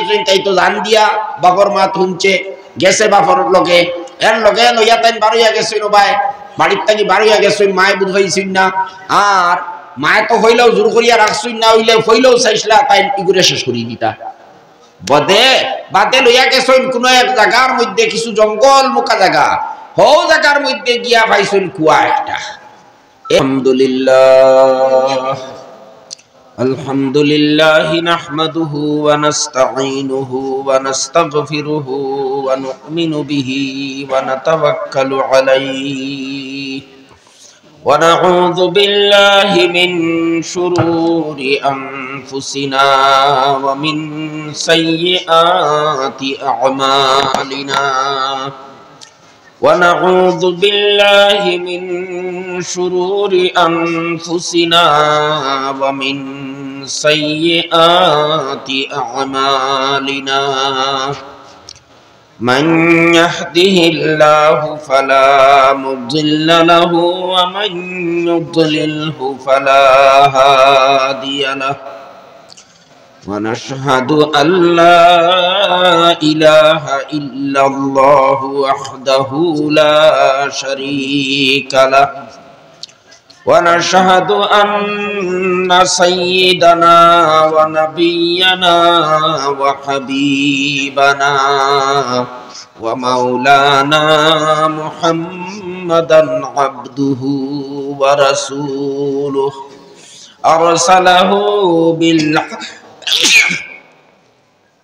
গেছেন তাই তো জান দিয়া বাপর মা শুনছে গেছে বাপর লগে এর লগে লইয়া তাই বাড়িয়া গেছেন ভাই বাড়ির থাকি বাড়িয়া গেছেন মায় বুধ হইছেন না আর মায় তো হইলেও জোর করিয়া রাখছেন না হইলে হইলেও চাইছিলা তাই ইগুরে শেষ করিয়ে দিতা বদে বাদে লইয়া গেছেন কোনো এক জায়গার মধ্যে কিছু জঙ্গল মুখা জায়গা হও জায়গার মধ্যে গিয়া পাইছেন কুয়া একটা আলহামদুলিল্লাহ আলহামদুলিল্লাহি নাহমাদুহু ওয়া নাস্তাঈনুহু ওয়া নাস্তাগফিরুহু ওয়া নু'মিনু বিহি ওয়া নাতাওয়াক্কালু আলাইহি ওয়া নাউযু বিল্লাহি মিন শুরুরি আনফুসিনা ওয়া মিন সাইয়্যাতি আ'মালিনা ونعوذ بالله من شرور أنفسنا ومن سيئات أعمالنا من يهده الله فلا مضل له ومن يضلله فلا هادي له ونشهد أن لا إله إلا الله وحده لا شريك له ونشهد أن سيدنا ونبينا وحبيبنا ومولانا محمدا عبده ورسوله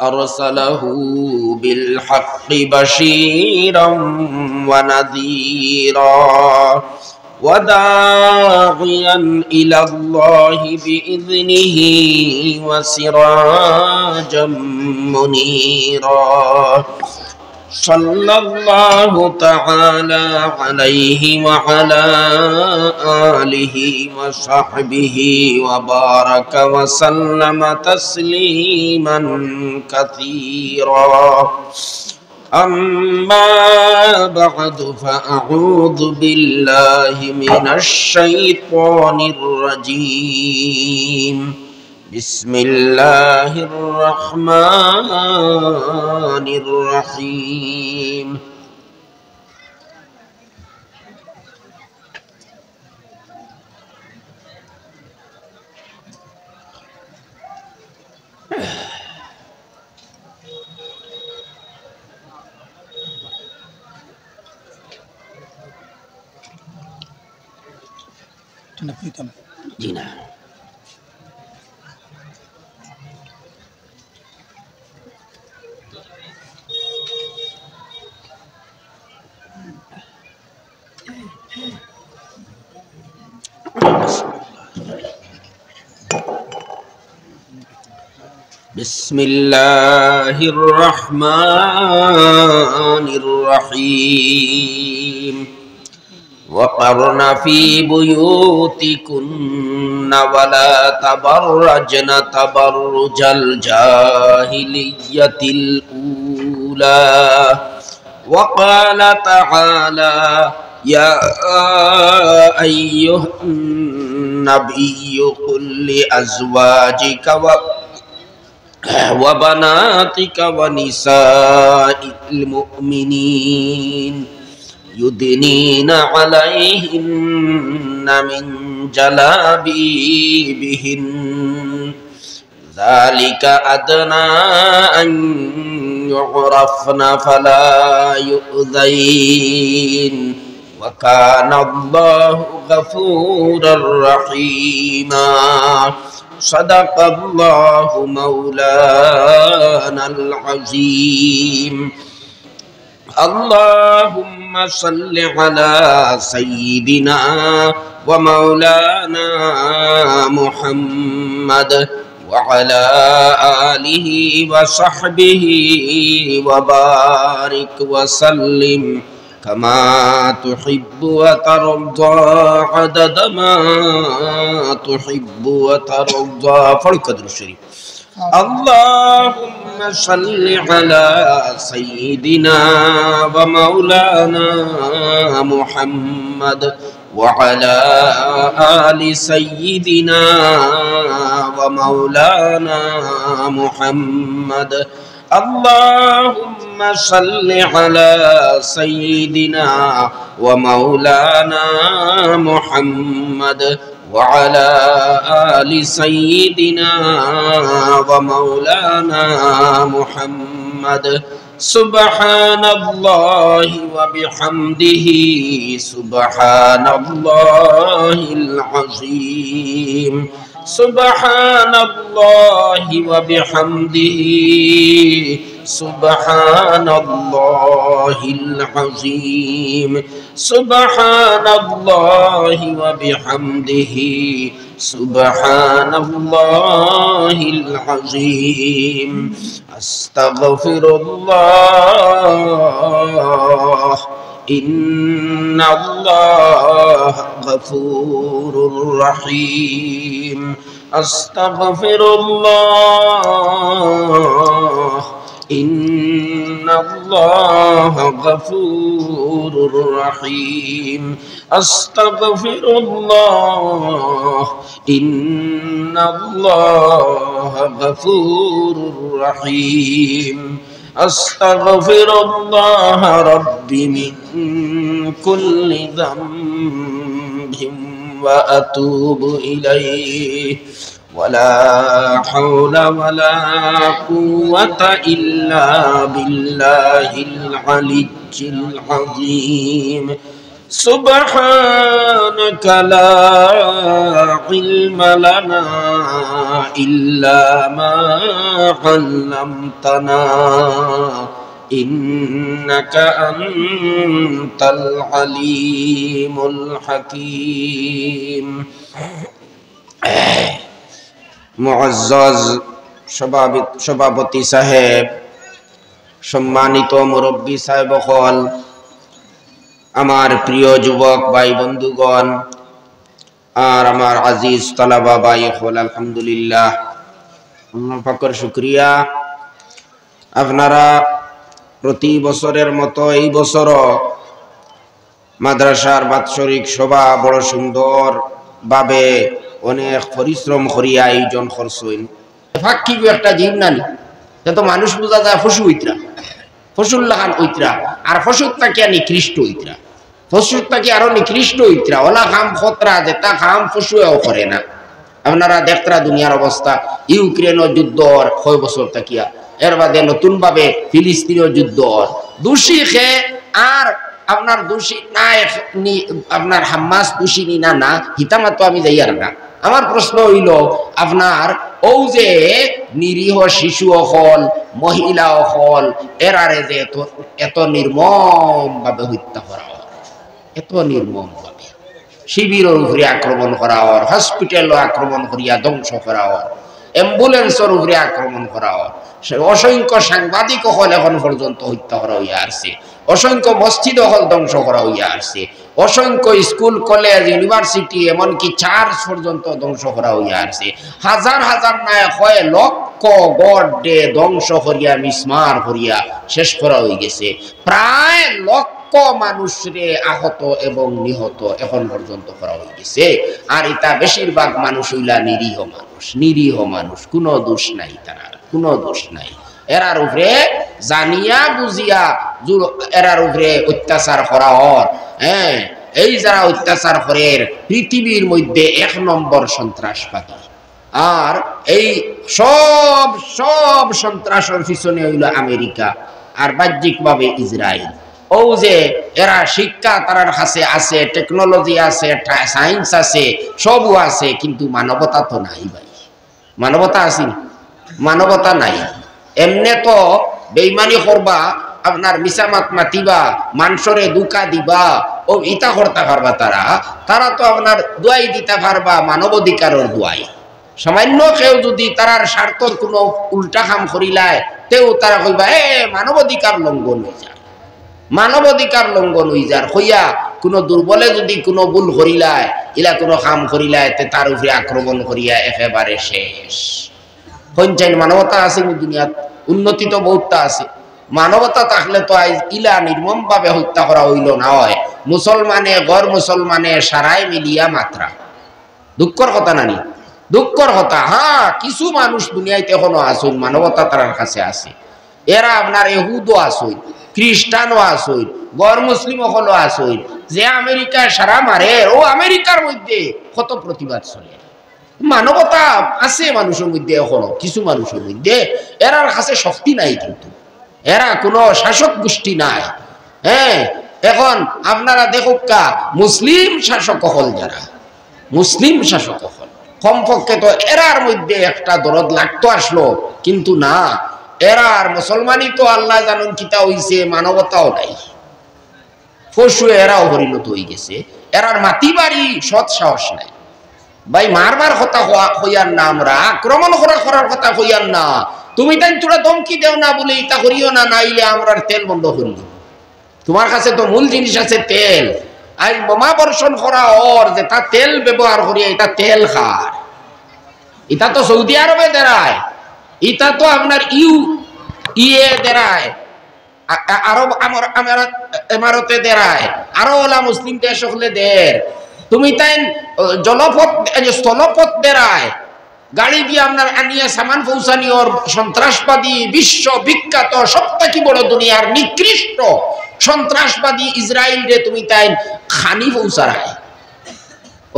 أرسله بالحق بشيرا ونذيرا وداعيا إلى الله بإذنه وسراجا منيرا صلى الله تعالى عليه وعلى آله وصحبه وبارك وسلم تسليما كثيرا أما بعد فأعوذ بالله من الشيطان الرجيم بسم الله الرحمن الرحيم جينا بسم الله الرحمن الرحيم وقرن في بيوتكن ولا تبرجن تبرج الجاهلية الأولى وقال تعالى يا أيها النبي قل لأزواجك وبناتك ونساء المؤمنين يدنين عليهن من جلابيبهن ذلك أدنى أن يعرفن فلا يؤذين وكان الله غفورا رحيما صدق الله مولانا العظيم اللهم صل على سيدنا ومولانا محمد وعلى آله وصحبه وبارك وسلم كما تحب وترضى عدد ما تحب وترضى فالقدر الشريف اللهم صل على سيدنا ومولانا محمد وعلى آل سيدنا ومولانا محمد اللهم صل على سيدنا ومولانا محمد وعلى آل سيدنا ومولانا محمد سبحان الله وبحمده سبحان الله العظيم سبحان الله وبحمده سبحان الله العظيم سبحان الله وبحمده سبحان الله العظيم أستغفر الله إن الله غفور رحيم أستغفر الله إن الله غفور رحيم أستغفر الله إن الله غفور رحيم أستغفر الله ربي من كل ذنب وأتوب إليه ولا حول ولا قوة إلا بالله العلي العظيم سبحانك لا علم لنا إلا ما علمتنا إنك أنت العليم الحكيم মুআজ্জাজ সভাপতি সাহেব, সম্মানিত মুরব্বী সাহেবগণ, আমার প্রিয় যুবক ভাই বন্ধুগণ আর আমার আজিজ তালাবা ভাই হল, আলহামদুলিল্লাহ, আল্লাহ পাকের শুকরিয়া। আপনারা প্রতি বছরের মতো এই বছরও মাদ্রাসার বাৎসরিক সভা বড় সুন্দর ভাবে অনেক পরিশ্রম করিয়া আয়োজন করছেন। ফাঁকি একটা জীব নানি তো মানুষ বোঝা যায় ফসু হইতরা, ফসুল লাগান হইতরা, আর ফসুর তাকে নিকৃষ্ট হইতরা, ফসুর তাকে আরো নিকৃষ্ট হইতরা। ওলা খাম খতরা যেটা খাম ফসুও করে না। আপনারা দেখতরা দুনিয়ার অবস্থা, ইউক্রেনের যুদ্ধ ৬ বছর তাকিয়া, এর বাদে নতুন ভাবে ফিলিস্তিনীয় যুদ্ধ, দোষী খে আর আপনার দোষী না, আপনার হামাস দোষী না না হিতামাতো আমি যাই আর না। আমার প্রশ্ন হইল, আপনার ও যে নিরীহ শিশু হল, মহিলা হল, এরারে যে এত নির্মম ভাবে হত্যা করা হয়, এত নির্মম ভাবে শিবিরের উপরে আক্রমণ করা হয়, হসপিটালও আক্রমণ করিয়া ধ্বংস করা হয়, অ্যাম্বুলেন্সের উপরে আক্রমণ করা হয়, অসংখ্য সাংবাদিক হল এখন পর্যন্ত হত্যা করা হইয়া আসছে, অসংখ্য মসজিদ হল ধ্বংস করা হইয়া আসছে, অসংখ্য স্কুল কলেজ ইউনিভার্সিটি এমনকি চার্চ পর্যন্ত ধ্বংস করা হইয়া আসছে, হাজার হাজার নয় হয় লক্ষ গড়ে ধ্বংস করিয়া মিসমার করিয়া শেষ করা হয়ে গেছে। প্রায় লক্ষ মানুষরে আহত এবং নিহত এখন পর্যন্ত করা হয়ে গেছে। আর এটা বেশিরভাগ মানুষ হইলা নিরীহ মানুষ, নিরীহ মানুষ, কোনো দোষ নাই, তারা কোনো দোষ নাই। এরার উপরে জানিয়া বুঝিয়া এরার উপরে অত্যাচার করা হয়। হ্যাঁ, এই যারা অত্যাচার করে পৃথিবীর মধ্যে ১ নম্বর সন্ত্রাসবাদী। আর এই সব সন্ত্রাসের পিছনে হইল আমেরিকা আর বাহ্যিকভাবে ইসরায়েল। ও যে এরা শিক্ষা তার কাছে আছে, টেকনোলজি আছে, সায়েন্স আছে, সবও আছে, কিন্তু মানবতা তো নাই ভাই। মানবতা আছে? মানবতা নাই। এমনে তো বেইমানি করবা, আপনার মিসামাত মাতিবা, মানুষরে দুকা দিবা, ও ইটা করতে পারবা। তারা তো আপনার দোয়াই দিতে পারবা মানবাধিকারের দোয়াই। সামান্য কেউ যদি তারার স্বার্থর কোনো উল্টা কাম করিলায়, তেও তারা কইবা মানবাধিকার লঙ্ঘন হয়ে যায়, মানবাধিকার লঙ্ঘন হয়ে যার হইয়া কোনো দুর্বলে যদি কোনো ভুল করিলায়, ইলা কোনো কাম করিলায়, তার উপরে আক্রমণ করিয়া একেবারে শেষ। পঞ্চায়েত মানবতা আছে দুনিয়াত, উন্নতি তো বহুতটা আছে। মানবতা থাকলে তো আজ ইলা নির্মম ভাবে হত্যা করা হইল না হয়। মুসলমানে গড় মুসলমানে সারাই মিলিয়া মাত্রা। দুঃখর কথা নানি, দুঃখর কথা। হ্যাঁ, কিছু মানুষ দুনিয়াতে এখনো আসুন, মানবতা তার কাছে আছে। এরা আপনার ইহুদও আসই, খ্রিস্টানও আসই, গর মুসলিম হলো আসই, যে আমেরিকা সারা মারে ও আমেরিকার মধ্যে কত প্রতিবাদ চলে। মানবতা আছে মানুষের মধ্যে, এখনো কিছু মানুষের মধ্যে, এরার কাছে শক্তি নাই, কিন্তু এরা কোনো শাসক গোষ্ঠী নাই। হ্যাঁ, এখন আপনারা দেখুক কা মুসলিম শাসক হল, যারা মুসলিম শাসক হল কমপক্ষে তো এরার মধ্যে একটা দরদ লাগতো আসলো, কিন্তু না, এরার মুসলমানই তো আল্লাহ জানুন কিতা হইছে, মানবতাও নাই, পশু এরাও পরিণত হয়ে গেছে, এরার মাটি বাড়ি সৎ সাহস নাই। ভাই মারবার কথা হইয়ার না, আমরা আক্রমণ করার কথা হইয়ার না, তুমি তাই তোরা ধমকি দেও না বলে ইটা করিও না, নাইলে আমরা তেল বন্ধ করি। তোমার কাছে তো মূল জিনিস আছে তেল, আর বোমা বর্ষণ করা ওর যে তা তেল ব্যবহার করিয়া এটা তেল খার, এটা তো সৌদি আরবে দেরায়, এটা তো আপনার ইয়ে দেরায়, আরব এমারতে দেরায়, আরো ওলা মুসলিম দেশ হলে দের, তুমি তাই জলপথ স্থলপথ দেরায় গাড়ি দিয়ে আপনার আনিয়া সামান পৌঁছানি ওর সন্ত্রাসবাদী বিশ্ব বিখ্যাত সবথেকে বড় দুনিয়ার নিকৃষ্ট সন্ত্রাসবাদী ইসরায়েল রে তুমি তাই খানি পৌঁছায়,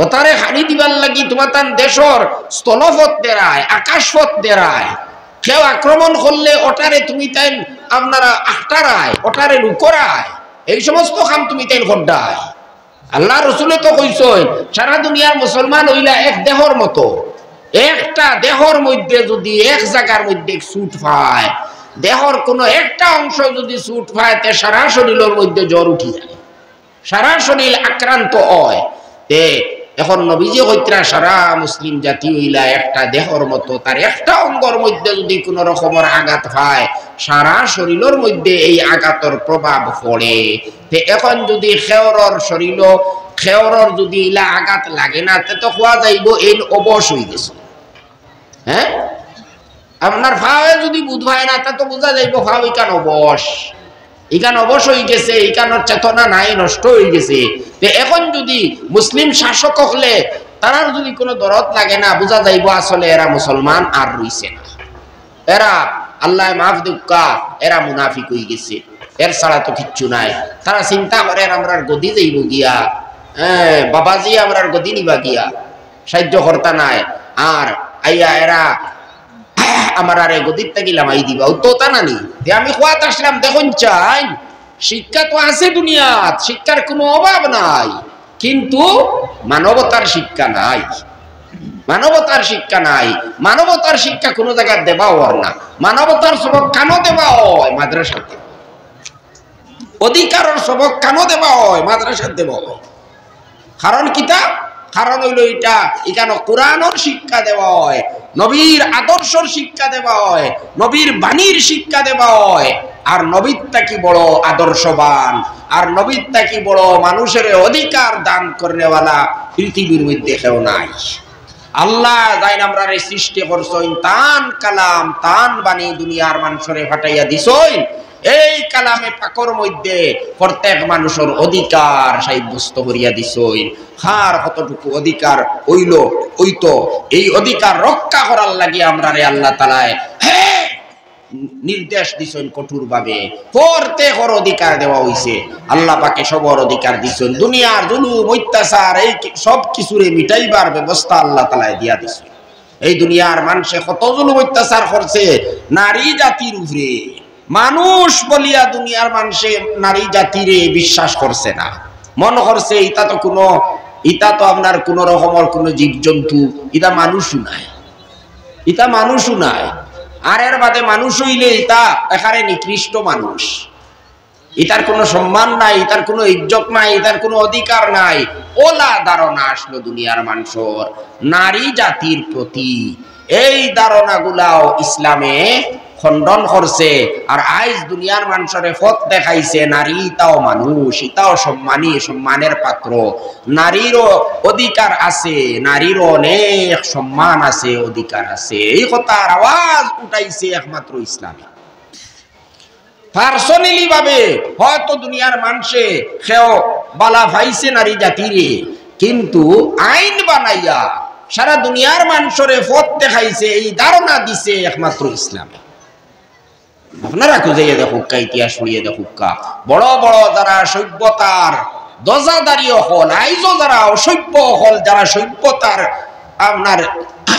ওতারে খানি দিবার লাগি তোমার তার দেশর স্থলপথ দেরায়, আকাশপথ দেরায়, কেউ আক্রমণ করলে ওটারে তুমি তাই আপনারা আখটারায়, ওটারে লুকরায়, এই সমস্ত কাম তুমি তাই ঘটায়। আল্লাহ রসুলে তো কইছেন সারা দুনিয়ার মুসলমান হইলা এক দেহর মতো, একটা দেহর মধ্যে যদি এক জায়গার মধ্যে ছুট পায়, দেহর কোনো একটা অংশ যদি ছুট পায়, তে সারা শরীরের মধ্যে জ্বর উঠি যায়, সারা শরীর আক্রান্ত হয়। তে এখন নবীজি হইত্রা সারা মুসলিম জাতি হইলা একটা দেহর মতো, তার একটা অঙ্গর মধ্যে যদি কোন রকমের আঘাত হয়, সারা শরীরের মধ্যে এই আঘাতের প্রভাব পড়ে। তে এখন যদি খেওরর শরীর খেওরর যদি ইলা আঘাত লাগে না, তে তো খোয়া যাইব এই অবশ হয়ে গেছে। হ্যাঁ, আপনার ফাওয়ে যদি বুধ হয় না, তা তো বোঝা যাইব ফাও ইকান অবশ, ইকান অবশ হয়ে গেছে, ইকানোর চেতনা নাই, নষ্ট হয়ে গেছে। এখন যদি মুসলিম শাসক হলে তারার যদি কোনো দরদ লাগে না, বোঝা যাইব আসলে এরা মুসলমান আর রইছে না, এরা আল্লাহ মাফ দুক্কা, এরা মুনাফিক হয়ে গেছে, এর ছাড়া তো কিচ্ছু নাই। তারা চিন্তা করে আমরার গদি যাইব গিয়া, হ্যাঁ বাবাজি আমরার গদি নিবা গিয়া, সাহায্য কর্তা নাই, আর আইয়া এরা আমার আর গদির তাকিলাম আই দিবা, তো তা নানি। আমি খোয়াত আসলাম, দেখুন চাই শিক্ষা তো আছে দুনিয়াত, শিক্ষার কোনো অভাব নাই, কিন্তু মানবতার শিক্ষা নাই, মানবতার শিক্ষা নাই, মানবতার শিক্ষা কোনো জায়গায় দেবা হওয়ার না, মানবতার সবক কেন দেবা হয় মাদ্রাসাতে, অধিকারের সবক কেন দেবা হয় মাদ্রাসাতে দেবা হয়, কারণ কিতা, কারণ হইল এটা এখানে কোরআনের শিক্ষা দেওয়া হয়, নবীর আদর্শর শিক্ষা দেওয়া হয়, নবীর বাণীর শিক্ষা দেওয়া হয়, আর নবীরটা কি বড় আদর্শবান, আর নবীরটা কি বড় মানুষের অধিকার দান করেওয়ালা পৃথিবীর মধ্যে কেউ নাই। আল্লাহ যাই আমরা সৃষ্টি করছেন, তান কালাম তান বাণী দুনিয়ার মানুষরে ফাটাইয়া দিছইন, এই কালামে পাকর মধ্যে প্রত্যেক মানুষের অধিকার সাব্যস্ত করিয়া দিছইন। হার কতটুকু অধিকার হইল হইতো, এই অধিকার রক্ষা করার লাগি আমরা রে আল্লাহ তাআলা নির্দেশ দিছেন কঠোর ভাবে, প্রত্যেকের অধিকার দেওয়া হইছে, আল্লাহ পাকে সবার অধিকার দিছেন, দুনিয়ার জুলুম অত্যাচার এই সব কিছুরে মিটাইবার ব্যবস্থা আল্লাহ তাআলা দিয়া দিছেন। এই দুনিয়ার মানুষে কত জুলুম অত্যাচার করছে নারী জাতির উপরে, মানুষ বলিয়া দুনিয়ার মানুষে নারী জাতিরে বিশ্বাস করছে না, মনে করছে ইটা তো কোনো, ইটা তো আপনার কোন রকমের কোন জীবজন্তু, ইটা মানুষও নাই, ইটা মানুষও নাই, আর এর বাদে মানুষ হইলে ইটা এখানে নিকৃষ্ট মানুষ, ইটার কোনো সম্মান নাই, ইটার কোনো ইজ্জত নাই, ইটার কোনো অধিকার নাই। ওলা ধারণা আসলো দুনিয়ার মানুষের নারী জাতির প্রতি, এই ধারণাগুলাও ইসলামে খণ্ডন করছে, আর আজ দুনিয়ার মানুষের পথ দেখাইছে নারী তাও মানুষ, ইতাও সম্মানী, সম্মানের পাত্র, নারীরও অধিকার আছে, নারীরও অনেক সম্মান আছে, অধিকার আছে, এই কথার আওয়াজ উঠাইছে একমাত্র ইসলামে। পার্সোনালি ভাবে হয়তো দুনিয়ার মানুষে কেউ বালা ভাইছে নারী জাতিরে, কিন্তু আইন বানাইয়া সারা দুনিয়ার মানুষের পথ দেখাইছে, এই ধারণা দিছে একমাত্র ইসলামে। আপনারা খুঁজে দেখুকা, ইতিহাস পড়িয়ে দেখুকা, বড় বড় যারা সভ্যতার দজাদারি হল, আইজও যারা অসভ্য হল, যারা সভ্যতার আপনার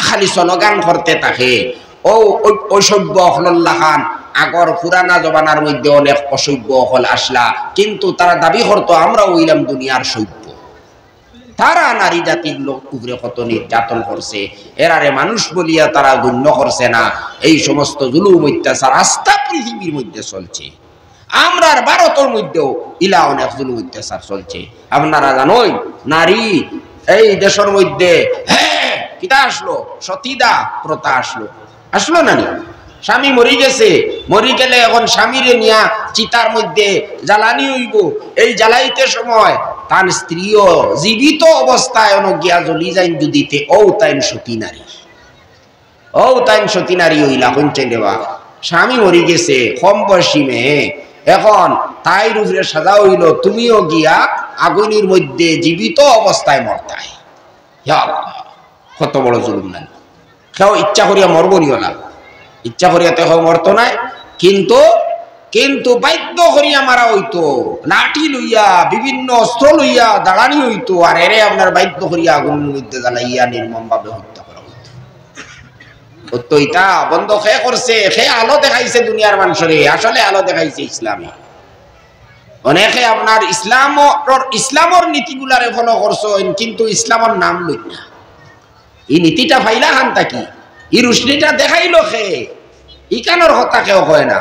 খালি স্লোগান করতে থাকে, ও অসভ্য হল্লা খান আগর পুরানা জমানার মধ্যে অনেক অসভ্য হল আসলা, কিন্তু তারা দাবি করতো আমরা হইলাম দুনিয়ার সভ্য। তারা নারী জাতির লোক উপরে কত নির্যাতন করছে, এরারে মানুষ বলিয়া তারা গণ্য করছে না। এই সমস্ত জুলুম অত্যাচার আস্থা পৃথিবীর মধ্যে চলছে। আমরার ভারতের মধ্যেও ইলা অনেক জুলুম অত্যাচার চলছে। আপনারা জানোই নারী এই দেশের মধ্যে কিতা আসলো, সতীদা প্রথা আসলো না নি? স্বামী মরি গেছে, মরি গেলে এখন স্বামীরে নিয়া চিতার মধ্যে জ্বালানি হইব। এই জ্বালাইতে সময় তার স্ত্রীও জীবিত অবস্থায় গিয়া জ্বলি যাইন দুদিতে, ও তাইন সতী নারী, ও তাইন সতী নারী হইলা। হইছে দেবা স্বামী মরি গেছে, কম বয়সী মেয়ে, এখন তাই রূপে সাজা হইল তুমিও গিয়া আগুনের মধ্যে জীবিত অবস্থায় মরতাই। কত বড় জুলুম না! কেউ ইচ্ছা করিয়া মরবনিও না, ইচ্ছা করিয়া তো মরতো নাই, কিন্তু কিন্তু বাধ্য করিয়া মারা হইতো, লাঠি লইয়া বিভিন্ন অস্ত্র লইয়া দাঁড়ানি হইতো, আর এরে আপনার বাধ্য করিয়া আগুনের মধ্যে জ্বালাইয়া নির্মম ভাবে হত্যা করা হইতো। তো এটা বন্ধ খেয়ে করছে, খেয়ে আলো দেখাইছে দুনিয়ার মানুষরে, আসলে আলো দেখাইছে ইসলামে। অনেকে আপনার ইসলামর নীতিগুলারে ফলো করছেন, কিন্তু ইসলামর নাম লই না। এই নীতিটা ফাইলা হান থাকি, এই রুশনিটা দেখাইলো খেয়ে, ইকানোর কথা কেউ কয় না।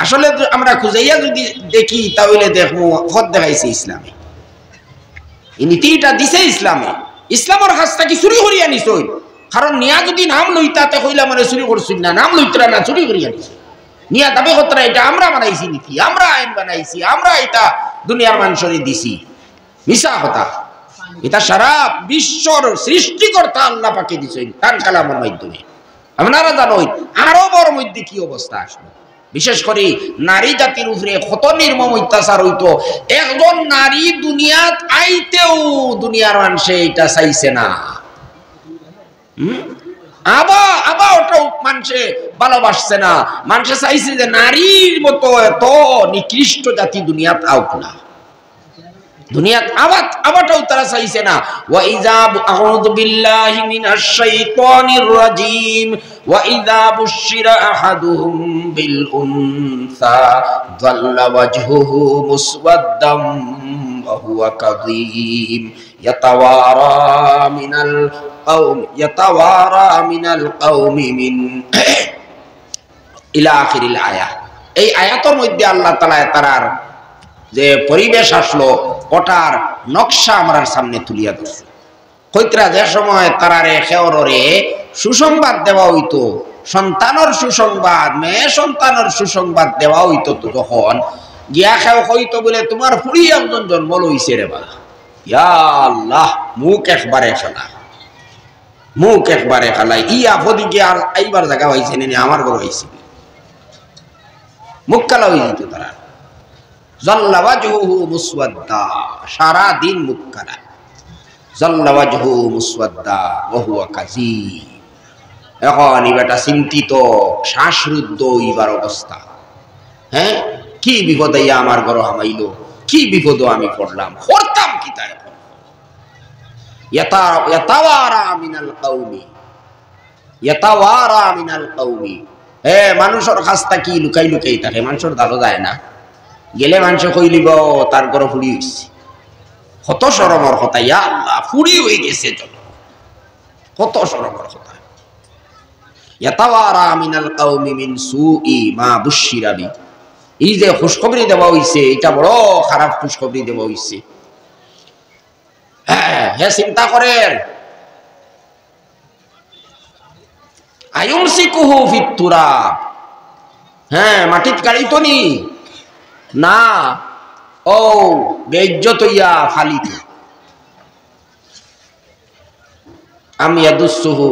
আসলে আমরা খুঁজাইয়া যদি দেখি তাহলে দেখবো হদ দেখাইছে ইসলামে, এই নীতিটা দিছে ইসলামে। ইসলামের কাছ থেকে চুরি করিয়া নিছই, কারণ নিয়া যদি নাম লইতাতে কইলা মানে চুরি করছুন না, নাম লইতরা না, চুরি করিয়া নিছ নিয়া দাবি করতরা এটা আমরা বানাইছি নীতি, আমরা আইন বানাইছি, আমরা এটা দুনিয়ার মানুষরে দিছি। মিশা কথা। এটা সারা বিশ্বর সৃষ্টিকর্তা আল্লাহ পাকে দিছেন তার কালামের মাধ্যমে। আপনারা জানেন আরবের মধ্যে কি অবস্থা আসলো, বিশেষ করে নারী জাতির উপরে কত নির্মম অত্যাচার হইতো। একজন নারী দুনিয়াত আইতেও দুনিয়ার মানুষে এটা চাইছে না, আবার ওটা মানুষে ভালোবাসছে না। মানুষে চাইছে যে নারীর মতো এত নিকৃষ্ট জাতি দুনিয়াত আউক না, দুনিয়াত আবারটাও তারা চাইছে না। ওয়াইযা আউযু বিল্লাহি মিনাশ শাইতানির রাজীম ওয়াইযা বুশিরা আহাদুহুম বিল উনসা যাল্লা ওয়াজহুহু মুসওয়াদ্দাম ওয়া হুয়া কাযীম ইয়াতাওয়ারা মিনাল কওমি মিন ইলা আখিরিল আয়াত। এই আয়াতের মধ্যে আল্লাহ তাআলা তারার যে পরিবেশ আসলো ওটার নকশা আমার সামনে তুলিয়া ধরছে। কইতরা যে সময় তারারে খেওরে সুসংবাদ দেওয়া হইতো, সন্তানের সুসংবাদ, মেয়ে সন্তানের সুসংবাদ দেওয়া হইতো, তো যখন গিয়া খেও হইতো বলে তোমার ফুড়ি একজন জন্ম লইছে রে বা, ইয়া আল্লাহ, মুখ একবারে খেলা, মুখ একবারে খেলাই। ই আপদি গিয়ে আর এইবার জায়গা হয়েছে নি, আমার ঘর হয়েছে, মুখ কালা হয়ে যেত তারা। জাল্লা ওয়াজহুহু মুসওয়াদ্দা, সারা দিন মুখ কালা। জাল্লা ওয়াজহুহু মুসওয়াদ্দা ওয়া হুয়া কাযীম। এখন বেটা চিন্তিত, শ্বাসরুদ্ধ ইবার অবস্থা। হ্যাঁ, কি বিপদ আইয়া আমার ঘর হামাইলো, কি বিপদ আমি পড়লাম, করতাম কি তাই। ইয়াতাওয়ারা মিনাল কওমি, ইয়াতাওয়ারা মিনাল কওমি। মানুষের কাছটা কি লুকাই লুকাই থাকে, মানুষের দাঁড়ো যায় না, গেলে মানুষ কই লিব তার ঘর ফুড়ি হয়েছে। কত সরমর কথা, ইয়া আল্লাহ, ফুড়ি হয়ে গেছে যত, কত সরমর কথা। ইয়াতাওয়ারা মিনাল কওমি মিন সুই মা বুশিরা বি। এই যে খুশখবরি দেওয়া হইছে, এটা বড় খারাপ খুশখবরি দেওয়া হইছে। হ্যাঁ, চিন্তা করেন, আয়ুমসিকুহু ফিত তুরাব, হ্যাঁ মাটিত গাড়িতো নি না, ও বেইজ্জত হইয়া ফালিত। আম ইয়াদুসসুহু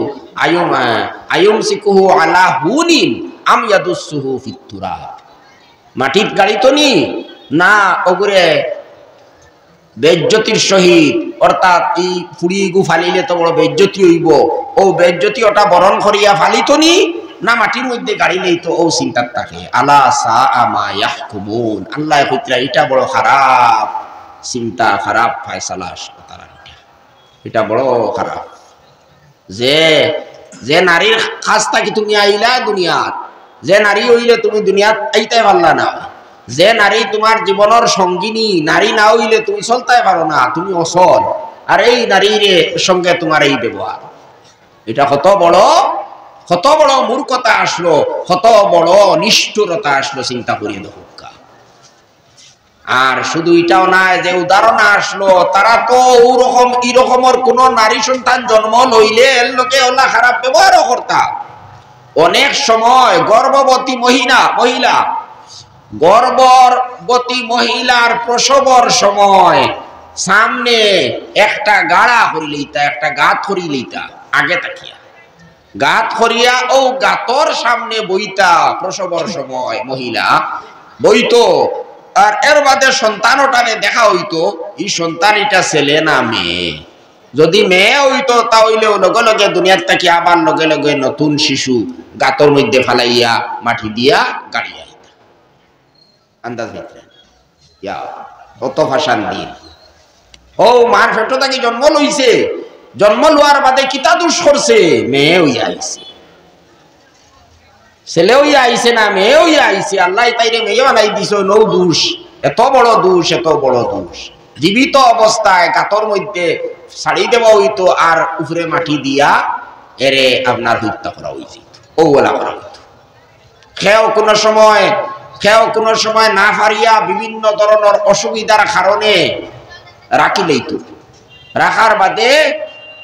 আয়ুমসিকুহু আলা হুনিন আম ইয়াদুসসুহু ফিত তুরাব। মাটিত গাড়িতো নি না, ওগুরে বেজ্জতির সহিত, অর্থাৎ এই ফুড়ি গু ফালিলে তো বড় বেজ্জতি হইব, ও বেজ্জতি ওটা বরণ করিয়া ফালিত নি, না মাটির মধ্যে গাড়ি নেই তো ও চিন্তার থাকে আলা সাআ মা ইয়াহকুমুন আল্লাহ কইতরা এটা বড় খারাপ চিন্তা খারাপ ফয়সালা আসলো তারা এটা বড় খারাপ যে যে নারীর খাস্তা কি তুমি আইলা দুনিয়াত যে নারী হইলে তুমি দুনিয়াত আইতে পারলা না যে নারী তোমার জীবনের সঙ্গিনী নারী না হইলে তুমি চলতে পারো না তুমি অসল আর এই নারীর সঙ্গে তোমার এই ব্যবহার এটা কত বড় মূর্খতা আসলো কত বড় নিষ্ঠুরতা আসলো চিন্তা করিয়ে দেখো আর শুধু এটাও না যে উদাহরণ আসলো তারা তো ওরকম এরকমের কোন নারী সন্তান জন্ম লইলে এর লোকে ওলা খারাপ ব্যবহারও করতাম অনেক সময় গর্ভবতী মহিলার প্রসবর সময় সামনে একটা গাড়া করি লইতা একটা গাত করি লইতা আগে তাকিয়া গাত করিয়া ও গাতর সামনে বইতা প্রসবর সময় মহিলা বইতো আর এর বাদে সন্তানটারে দেখা হইতো এই সন্তান এটা ছেলে না মেয়ে যদি মেয়ে হইতো তাহলে লগে লগে দুনিয়ার থেকে আবার লগে লগে নতুন শিশু গাতর মধ্যে ফালাইয়া মাটি দিয়া গাড়িয়া আইতা আন্দাজ হইতে ইয়া কত ভাষান দিন ও মার পেট থেকে জন্ম লইছে জন্ম লওয়ার বাদে কিতা দোষ করছে মেয়ে হইয়া আইছে ছেলে হইয়া আইছে না মেয়ে হইয়া আইছে আল্লাহ তাইরে মেয়ে বানাই দিছ নৌ দোষ এত বড় দোষ জীবিত অবস্থায় গাতর মধ্যে ছাড়ি দেওয়া হইতো আর উপরে মাটি দিয়া এরে আপনার হত্যা করা হয়েছে ওলা করা হইতো খেও কোনো সময় না হারিয়া বিভিন্ন ধরনের অসুবিধার কারণে রাখি লইতো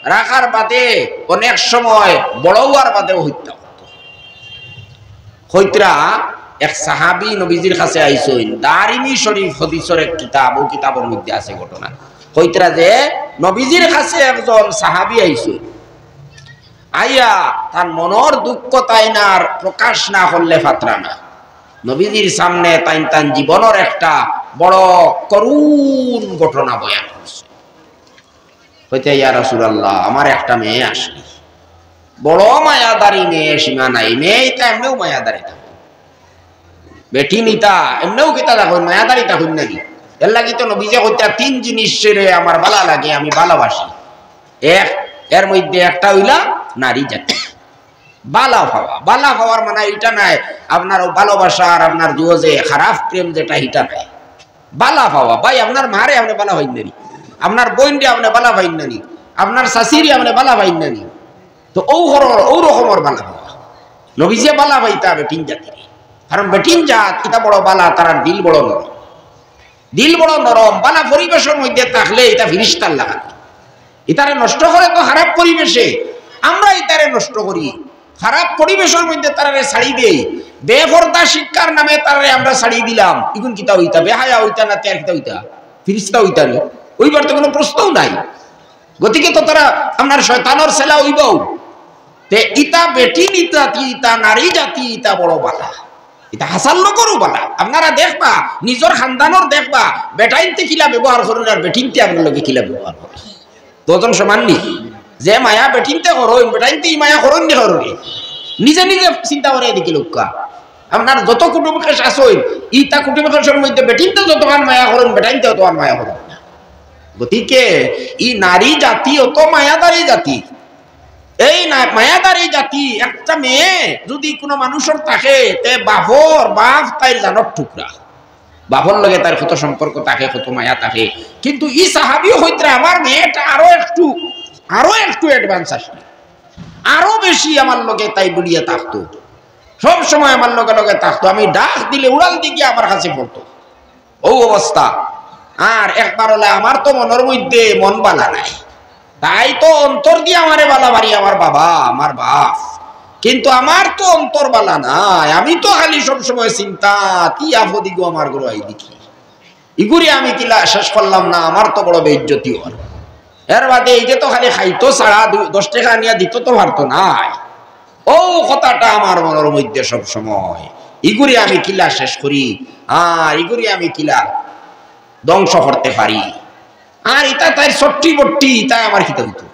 রাখার বাদে অনেক সময় বড় হওয়ার বাদেও হত্যা করতো হইতরা এক সাহাবী নবীজির কাছে আইসইন দারিমি শরীফ হাদিসের এক কিতাব ও কিতাবের মধ্যে আছে ঘটনা কইতরা যে নবীজির কাছে একজন সাহাবী আইসইন আইয়া তার মনের দুঃখ তাইনার প্রকাশ না করলে ফাতরা না নবীজির সামনে তাইন জীবনের একটা বড় করুণ ঘটনা বয়ান করছে কইতে ইয়া রাসূলুল্লাহ আমার একটা মেয়ে আসলি বড় মায়াদারি মেয়ে সীমা নাই মেয়েটা এমনিও মায়াদারি থাকে বেটি নিতা এমনিও কিতা দেখো মায়াদারি থাকুন নাকি এর লাগি তো নবীজে কইতা তিন জিনিস রে আমার ভালো লাগে আমি ভালোবাসি এর মধ্যে একটা হইলা নারী জাতি বালা পাওয়ার মানে এটা নাই আপনার ভালোবাসা আর আপনার যে খারাপ প্রেম যেটা এটা নাই বালা পাওয়া ভাই আপনার মারে আপনি বালা ভাই নানি আপনার বোন রে আপনি বালা ভাই নানি আপনার শাশুড়ি আপনি বালা ভাই নানি তো ও রকমের বালা পাওয়া নবীজে বালা ভাইতা বেটিন জাতির কারণ বেটিন জাত এটা বড় বালা তার দিল বড় নরম বালা পরিবেশের মধ্যে থাকলে এটা ফিরিস্তার লাগা ইতারে নষ্ট করে তো খারাপ পরিবেশে আমরা ইতারে নষ্ট করি খারাপ পরিবেশের মধ্যে তারে ছাড়ি দেই বেপরদা শিক্ষার নামে তারে আমরা ছাড়ি দিলাম ইগুন কিতা হইতা বেহায়া হইতা না তের কিতা হইতা ফিরিস্তা হইতা নি ওইবার তো কোনো প্রশ্নও নাই গতিকে তো তারা আপনার শয়তানের ছেলা হইবও তে ইতা বেটি নিতা ইতা নারী জাতি ইতা বড় বালা এটা হাসাল নকরো বালা আপনারা দেখবা নিজের খানদানোর দেখবা বেটাইনতে কিলা ব্যবহার করুন আর বেটিনতে আপনার লগে কিলা ব্যবহার করে দুজন সমান নি যে মায়া বেটিনতে করুন বেটাইনতে ই মায়া করুন নি করুন নিজে চিন্তা করে এদিকে লোকা আপনার যত কুটুম্বের আসইন ইতা কুটুম্বের মধ্যে বেটিনতে যতক্ষণ মায়া করুন বেটাইনতে ততক্ষণ মায়া করুন গতিকে ই নারী জাতি অত মায়াদারি জাতি এই মায়াদারি জাতি একটা মেয়ে যদি কোনো মানুষের থাকে তে বাপ তাই জানর টুকরা বাপর লগে তার কত সম্পর্ক থাকে কত মায়া থাকে কিন্তু ই সাহাবিও হইতে আমার মেয়েটা আরো একটু অ্যাডভান্স আসলে আরো বেশি আমার লগে তাই বুলিয়ে থাকতো সব সময় আমার লগে থাকতো আমি ডাক দিলে উড়াল দিকে আমার কাছে পড়তো ও অবস্থা আর একবার হলে আমার তো মনের মধ্যে মন বালা নাই তাই তো অন্তর দিয়ে আমারে বালা বাড়ি আমার বাবা আমার বাপ কিন্তু আমার তো অন্তর বালা নাই আমি তো খালি সবসময় চিন্তা কি আপদি গো আমার গরু আই দেখি ইগুরি আমি কিলা শেষ করলাম না আমার তো বড় বেইজ্জতি হল এর বাদে এই যে তো খালি খাইতো ছাড়া 10 টাকা নিয়ে দিত তো পারতো নাই ও কথাটা আমার মনের মধ্যে সব সময় ইগুরি আমি কিলা শেষ করি আর ইগুরি আমি কিলা ধ্বংস করতে পারি আর ইটা তাই সট্টি বট্টি ইটা আমার খিতা হইতো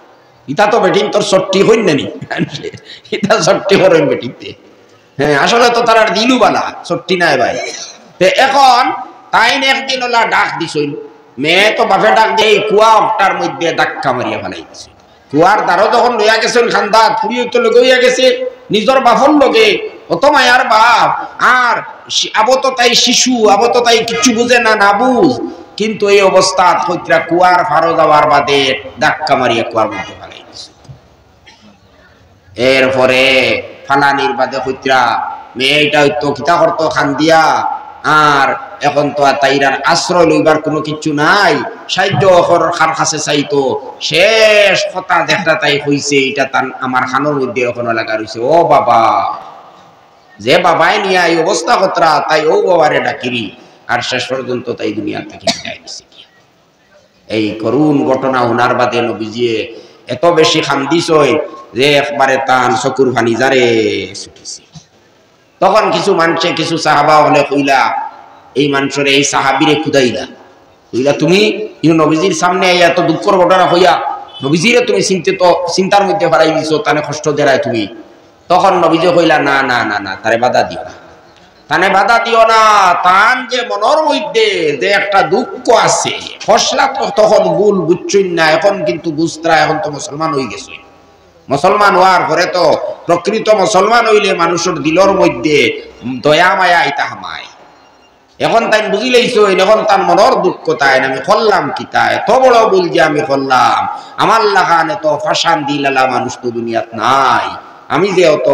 ইটা তো বেটিং তোর সট্টি হইন না নি ইটা সট্টি হরেন বেটিংতে হ্যাঁ আসলে তো তার দিলু বালা সত্যি নাই ভাই। এখন তাই একদিন ওলা ডাক দিছিল, মেয়ে তো বাপে ডাক দিয়ে কুয়া অকটার মধ্যে ধাক্কা মারিয়া ফেলাই দিছে। কুয়ার দ্বারও যখন লইয়া গেছেন খান্দাত ফুরিয়ে তো লইয়া গেছে নিজের বাপর লগে, অত মায়ার বাপ। আর আবো তো তাই শিশু, আবো তো তাই কিচ্ছু বুঝে না, না বুঝ। কিন্তু এই অবস্থা কইত্রা কুয়ার ফারো যাওয়ার বাদে ধাক্কা মারিয়া কুয়ার মধ্যে ফেলাই দিছে। এরপরে ফালানির বাদে কইত্রা মেয়েটা হইতো কিতা করতো খান দিয়া, আর এখন তো আর তাইরার আশ্রয় লইবার কোনো কিছু নাই, সাহায্য খার কাছে চাইতো। শেষ কথা দেখটা তাই হইছে এটা তার আমার খানোর মধ্যে এখনো লাগা রইছে। ও বাবা, যে বাবাই নিয়ে এই অবস্থা কতরা, তাই ও বাবারে ডাকিরি। আর শেষ পর্যন্ত তাই দুনিয়া থেকে বিদায় দিছে। এই করুণ ঘটনা ওনার বাদে নবীজিয়ে এত বেশি খান্দিস যে একবারে তান চকুর ভানি যারে ছুটিছে। তখন কিছু মানুষে কিছু সাহাবা হলে কইলা, এই মানুষের এই সাহাবিরে খুদাইলা, কইলা তুমি নবীজির সামনে এত দুঃখর ঘটনা হইয়া নবীজিরে তুমি চিন্তার মধ্যে হারাই দিছো, তানে কষ্ট দেরায় তুমি। তখন নবীজি কইলা না না না না, তারে বাধা দিও না, তানে বাধা দিও না। তান যে মনের মধ্যে যে একটা দুঃখ আছে, ফসলা তখন ভুল বুঝছই না, এখন কিন্তু বুঝতরা, এখন তো মুসলমান হয়ে গেছে। মুসলমান হওয়ার পরে তো প্রকৃত মুসলমান হইলে মানুষের দিলর মধ্যে দয়া মায়া ইতা হামায়। এখন তাই বুঝি লাইছো, এখন তার মনের দুঃখ তাই আমি করলাম কি, তাই এত বড় ভুল যে আমি করলাম, আমার লাগানে তো ফাঁসান দিলালা মানুষ তো দুনিয়াত নাই, আমি যে অত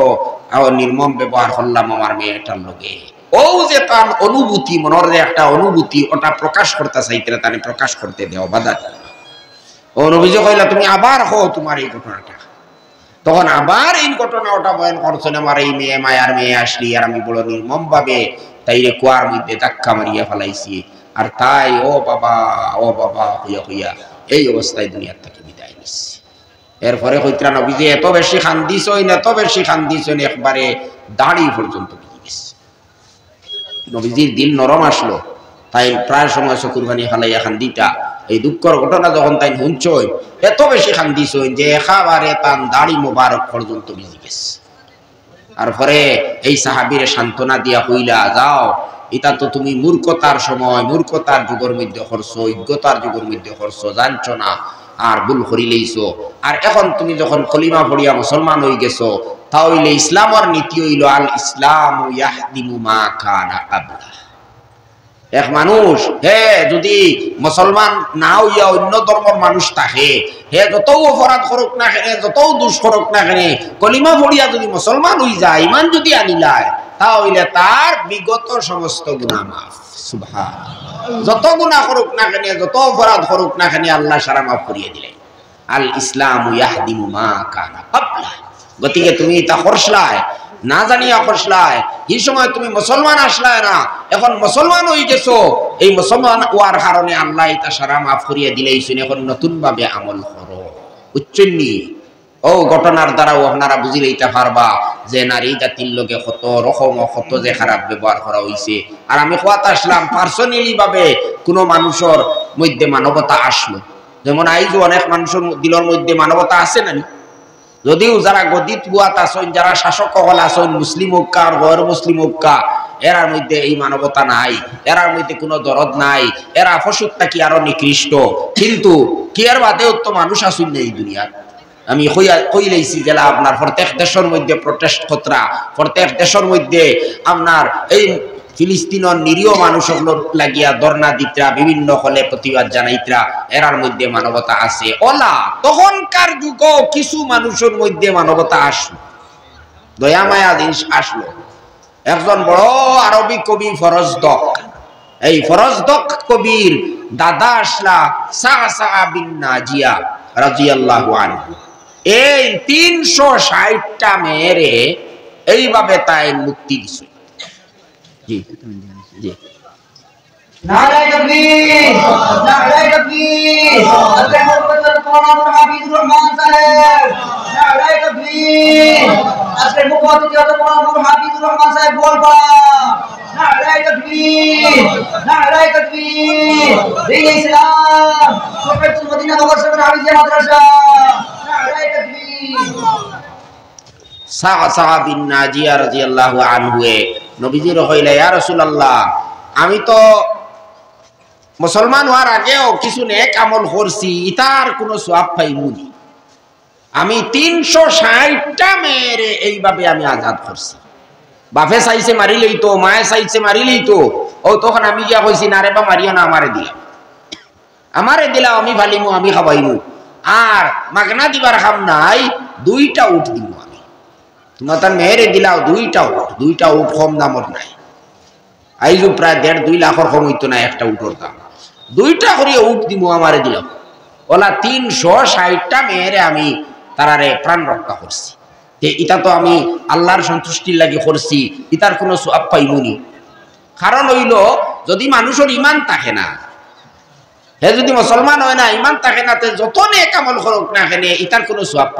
নির্মম ব্যবহার করলাম আমার মেয়েটার লগে। ও যে তার অনুভূতি, মনের যে একটা অনুভূতি, ওটা প্রকাশ করতে চাইতে তাকে প্রকাশ করতে দেও, বাধা দেও। ও নবীজি কইলা তুমি আবার হো তোমার এই ঘটনাটা। তখন আবার এই ঘটনা ওটা বয়ান করছেন, আমার এই মেয়ে মায়ার মেয়ে আসলি, আর আমি বড় নির্মম ভাবে তাইরে কুয়ার মধ্যে ধাক্কা মারিয়া ফেলাইছি, আর তাই ও বাবা হইয়া হইয়া এই অবস্থায় দুনিয়ার থেকে বিদায় নিচ্ছি। এরপরে কইত্রা নবীজি এত বেশি খান্দিছেন, এত বেশি খান্দিছেন, একবারে দাড়ি পর্যন্ত ভিজে গেছে। নবীজির দিল নরম আসলো, তাই প্রায় সময় চকুর পানি ফেলাইয়া খান্দিটা। এই দুঃখের ঘটনা যখন তাই শুনছই, এত বেশি খান্দিছই যে একেবারে তার দাড়ি মোবারক পর্যন্ত ভিজে গেছে। আর পরে এই সাহাবীরে সান্ত্বনা দিয়া কইলা, যাও, এটা তো তুমি মূর্খতার সময়, মূর্খতার যুগের মধ্যে করছো, অজ্ঞতার যুগের মধ্যে করছো, জানছো না, আর ভুল করিলেইছো। আর এখন তুমি যখন কলিমা পড়িয়া মুসলমান হয়ে গেছো, তাহলে ইসলামের নীতি হইল আল ইসলাম ইয়াহদিমু মা কানা ক্বাবলা। এক মানুষ হে যদি মুসলমান না হইয়া অন্য ধর্মের মানুষ থাকে, হে যত অপরাধ করুক না কেন, যত দোষ করুক না কেন, কলিমা পড়িয়া যদি মুসলমান হয়ে যায়, ইমান যদি আনিলায়, তাহলে তার বিগত সমস্ত গুনাহ মাফ। সুবহানাল্লাহ। যত গুনাহ করুক না কেন, যত অপরাধ করুক না কেন, আল্লাহ সারা মাফ করিয়ে দিলেন। আল ইসলামু ইয়াহদিমু মা কানা ক্বাবলা। গতিকে তুমি তা করছলাই, না জানিয়া করছলাই, এই সময় তুমি মুসলমান আসলাই না, এখন মুসলমান হয়ে গেছো, এই মুসলমান হওয়ার কারণে আল্লাহ এটা সারা মাফ করিয়ে দিলেইছেন। এখন নতুন ভাবে আমল করো। উচ্চন্নি ও ঘটনার দ্বারাও আপনারা বুঝি লইতে পারবা যে নারী জাতির লোকে কত রকম কত যে খারাপ ব্যবহার করা হয়েছে। আর আমি কথা আসলাম পার্সোনালি ভাবে কোনো মানুষের মধ্যে মানবতা আসলো, যেমন আইজও অনেক মানুষের দিলের মধ্যে মানবতা আছে না, যদিও যারা গদিত বুয়াত আসেন, যারা শাসক হল আসেন, মুসলিম হোক্কা আর গैर মুসলিম হোক্কা, এরার মধ্যে এই মানবতা নাই, এরার মধ্যে কোনো দরদ নাই, এরা পশুরটা কি আরো নিকৃষ্ট। কিন্তু কি আর বাদেও তো মানুষ আসুন না এই দুনিয়ার। আমি কইলেইছি যে আপনার প্রত্যেক দেশের মধ্যে প্রটেস্ট খতরা, প্রত্যেক দেশের মধ্যে আপনার এই ফিলিস্তিনের নিরীহ মানুষগুলো লাগিয়া ধর্ণা দিতরা, বিভিন্ন হলে প্রতিবাদ জানাইতরা, এরার মধ্যে মানবতা আছে। ওলা তখনকার যুগ কিছু মানুষের মধ্যে মানবতা আসলো, দয়া মায়া জিনিস আসলো। একজন বড় আরবি কবি ফরজদক, এই ফরজদক কবির দাদা আসলা সাআসা বিন নাজিয়া রাদিয়াল্লাহু আনহু, এই ৩৬০টা মেয়েরে এইভাবে তাই মুক্তি দিছে। জি জি, নারায়ে তাকবীর, নারায়ে তাকবীর। আল্লাহ মুকদ্দাস কোরআনুল হাফিজুর রহমান সাহেব, নারায়ে তাকবীর। আজকে মুকদ্দাস কোরআনুল হাফিজুর রহমান সাহেব বলবা, নারায়ে তাকবীর, নারায়ে তাকবীর। দিন ইসলাম প্রফেসর মদিনা নগর সরকার হাফিজিয়া মাদ্রাসা, নারায়ে তাকবীর। সাআসা বিন নাজিয়া রাদিয়াল্লাহু আনহু নবীজির কইলা ইয়া রাসূলুল্লাহ আমি তো মুসলমান হওয়ার আগেও কিছু নেক আমল করছি ইতার কোনো সওয়াব পাইমুনি আমি 360টা মেয়েরে এইভাবে আমি আজাদ করছি বাপে চাইছে মারি লইতো মায়ে চাইছে মারি লইতো ও তখন আমি গিয়া কইছি না রে বা মারিও না আমারে দিলাম আমি ফালিমু আমি খাবাইমু আর মাগনা দিবার খাম নাই 2টা উট দিব আমি তোমার তার মেয়েরে দিলাও 2টা উট কম দামর নাই আইজু প্রায় 1.5-2 লাখর কম হইতো না একটা উটর দাম 2টা করিয়া উট দিব আমারে দিলাম ওলা 360টা মেয়েরে আমি তারারে প্রাণ রক্ষা করছি এটা তো আমি আল্লাহর সন্তুষ্টির লাগি করছি এটার কোনো সওয়াব পাইমুনি কারণ হইল যদি মানুষের ঈমান থাকে না হে যদি মুসলমান হয় না ঈমান থাকে না তে যত নেক আমল করুক না কেন এটার কোনো সওয়াব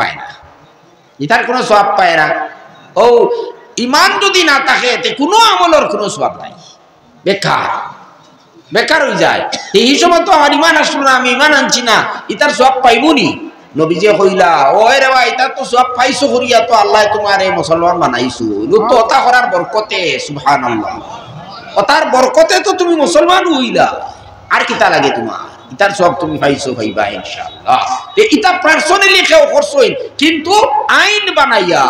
পায় না ও ঈমান যদি না থাকে তে কোনো আমলের কোনো সওয়াব নাই বেকার হয়ে যায় এই সময় তো আমার ঈমান আসলো না আমি ঈমান আনছি না এটার সওয়াব পাইবনি নবীজি কইলা ওই রে ভাই এটা তো সব পাইছো করিয়া তো আল্লাহ তোমারে মুসলমান বানাইছো তো ওটা করার বরকতে সুবহানাল্লাহ ওটার বরকতে তো তুমি মুসলমান হইলা আর কিতা লাগে তোমার ইতার সব তুমি পাইছো ভাইবা ইনশাআল্লাহ এটা পার্সোনালি কেউ করছই কিন্তু আইন বানাইয়া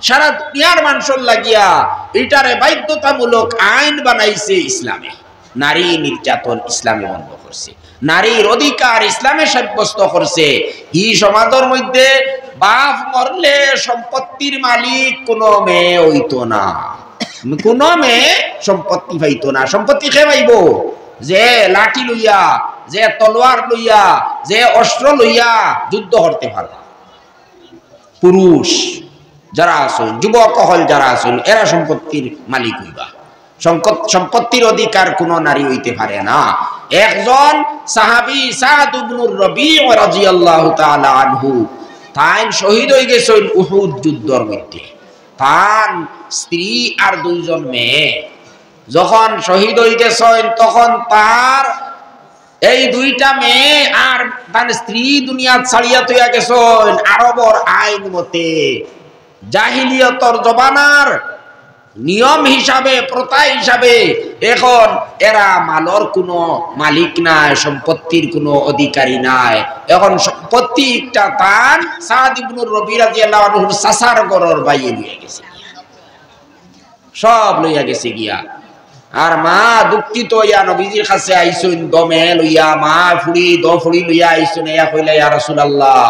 সারা দুনিয়ার মানুষের লাগিয়া এটারে বাধ্যতামূলক আইন বানাইছে ইসলামে নারী নির্যাতন ইসলামে বন্ধ করছে নারীর অধিকার ইসলামে সাব্যস্ত করছে এই সমাজের মধ্যে বাপ মরলে সম্পত্তির মালিক কোনো মেয়ে হইতো না কোনো মেয়ে সম্পত্তি পাইতো না সম্পত্তি কে পাইব যে লাঠি লইয়া যে তলোয়ার লইয়া যে অস্ত্র লইয়া যুদ্ধ করতে পারবে পুরুষ যারা আছেন যুবক হল যারা আছেন এরা সম্পত্তির মালিক হইবা সম্পত্তির অধিকার কোন নারী হইতে পারে না একজন সাহাবী সাদ ইবনে রবি' রাদিয়াল্লাহু তাআলা আনহু তাই শহীদ হয়ে গেছেন উহুদ যুদ্ধের মধ্যে তার স্ত্রী আর 2 জন মেয়ে যখন শহীদ হয়ে গেছেন তখন তার এই 2টা মেয়ে আর তার স্ত্রী দুনিয়া ছাড়িয়া তৈয়া গেছেন আরবর আইন মতে জাহিলিয়তর জমানার নিয়ম হিসাবে প্রথা হিসাবে এখন এরা মালর কোনো মালিক নাই সম্পত্তির কোনো অধিকারী নাই এখন সম্পত্তিটা তার সাদ ইবনে রবি' রাদিয়াল্লাহু আনহু সাসার ঘরের বাইরে লইয়া গেছে সব লইয়া গেছে গিয়া আর মা দুঃখিত ইয়া নবীজির কাছে আইছেন দমে লইয়া মা ফুড়ি লইয়া আইছেন ইয়া কইলা ইয়া রাসূলুল্লাহ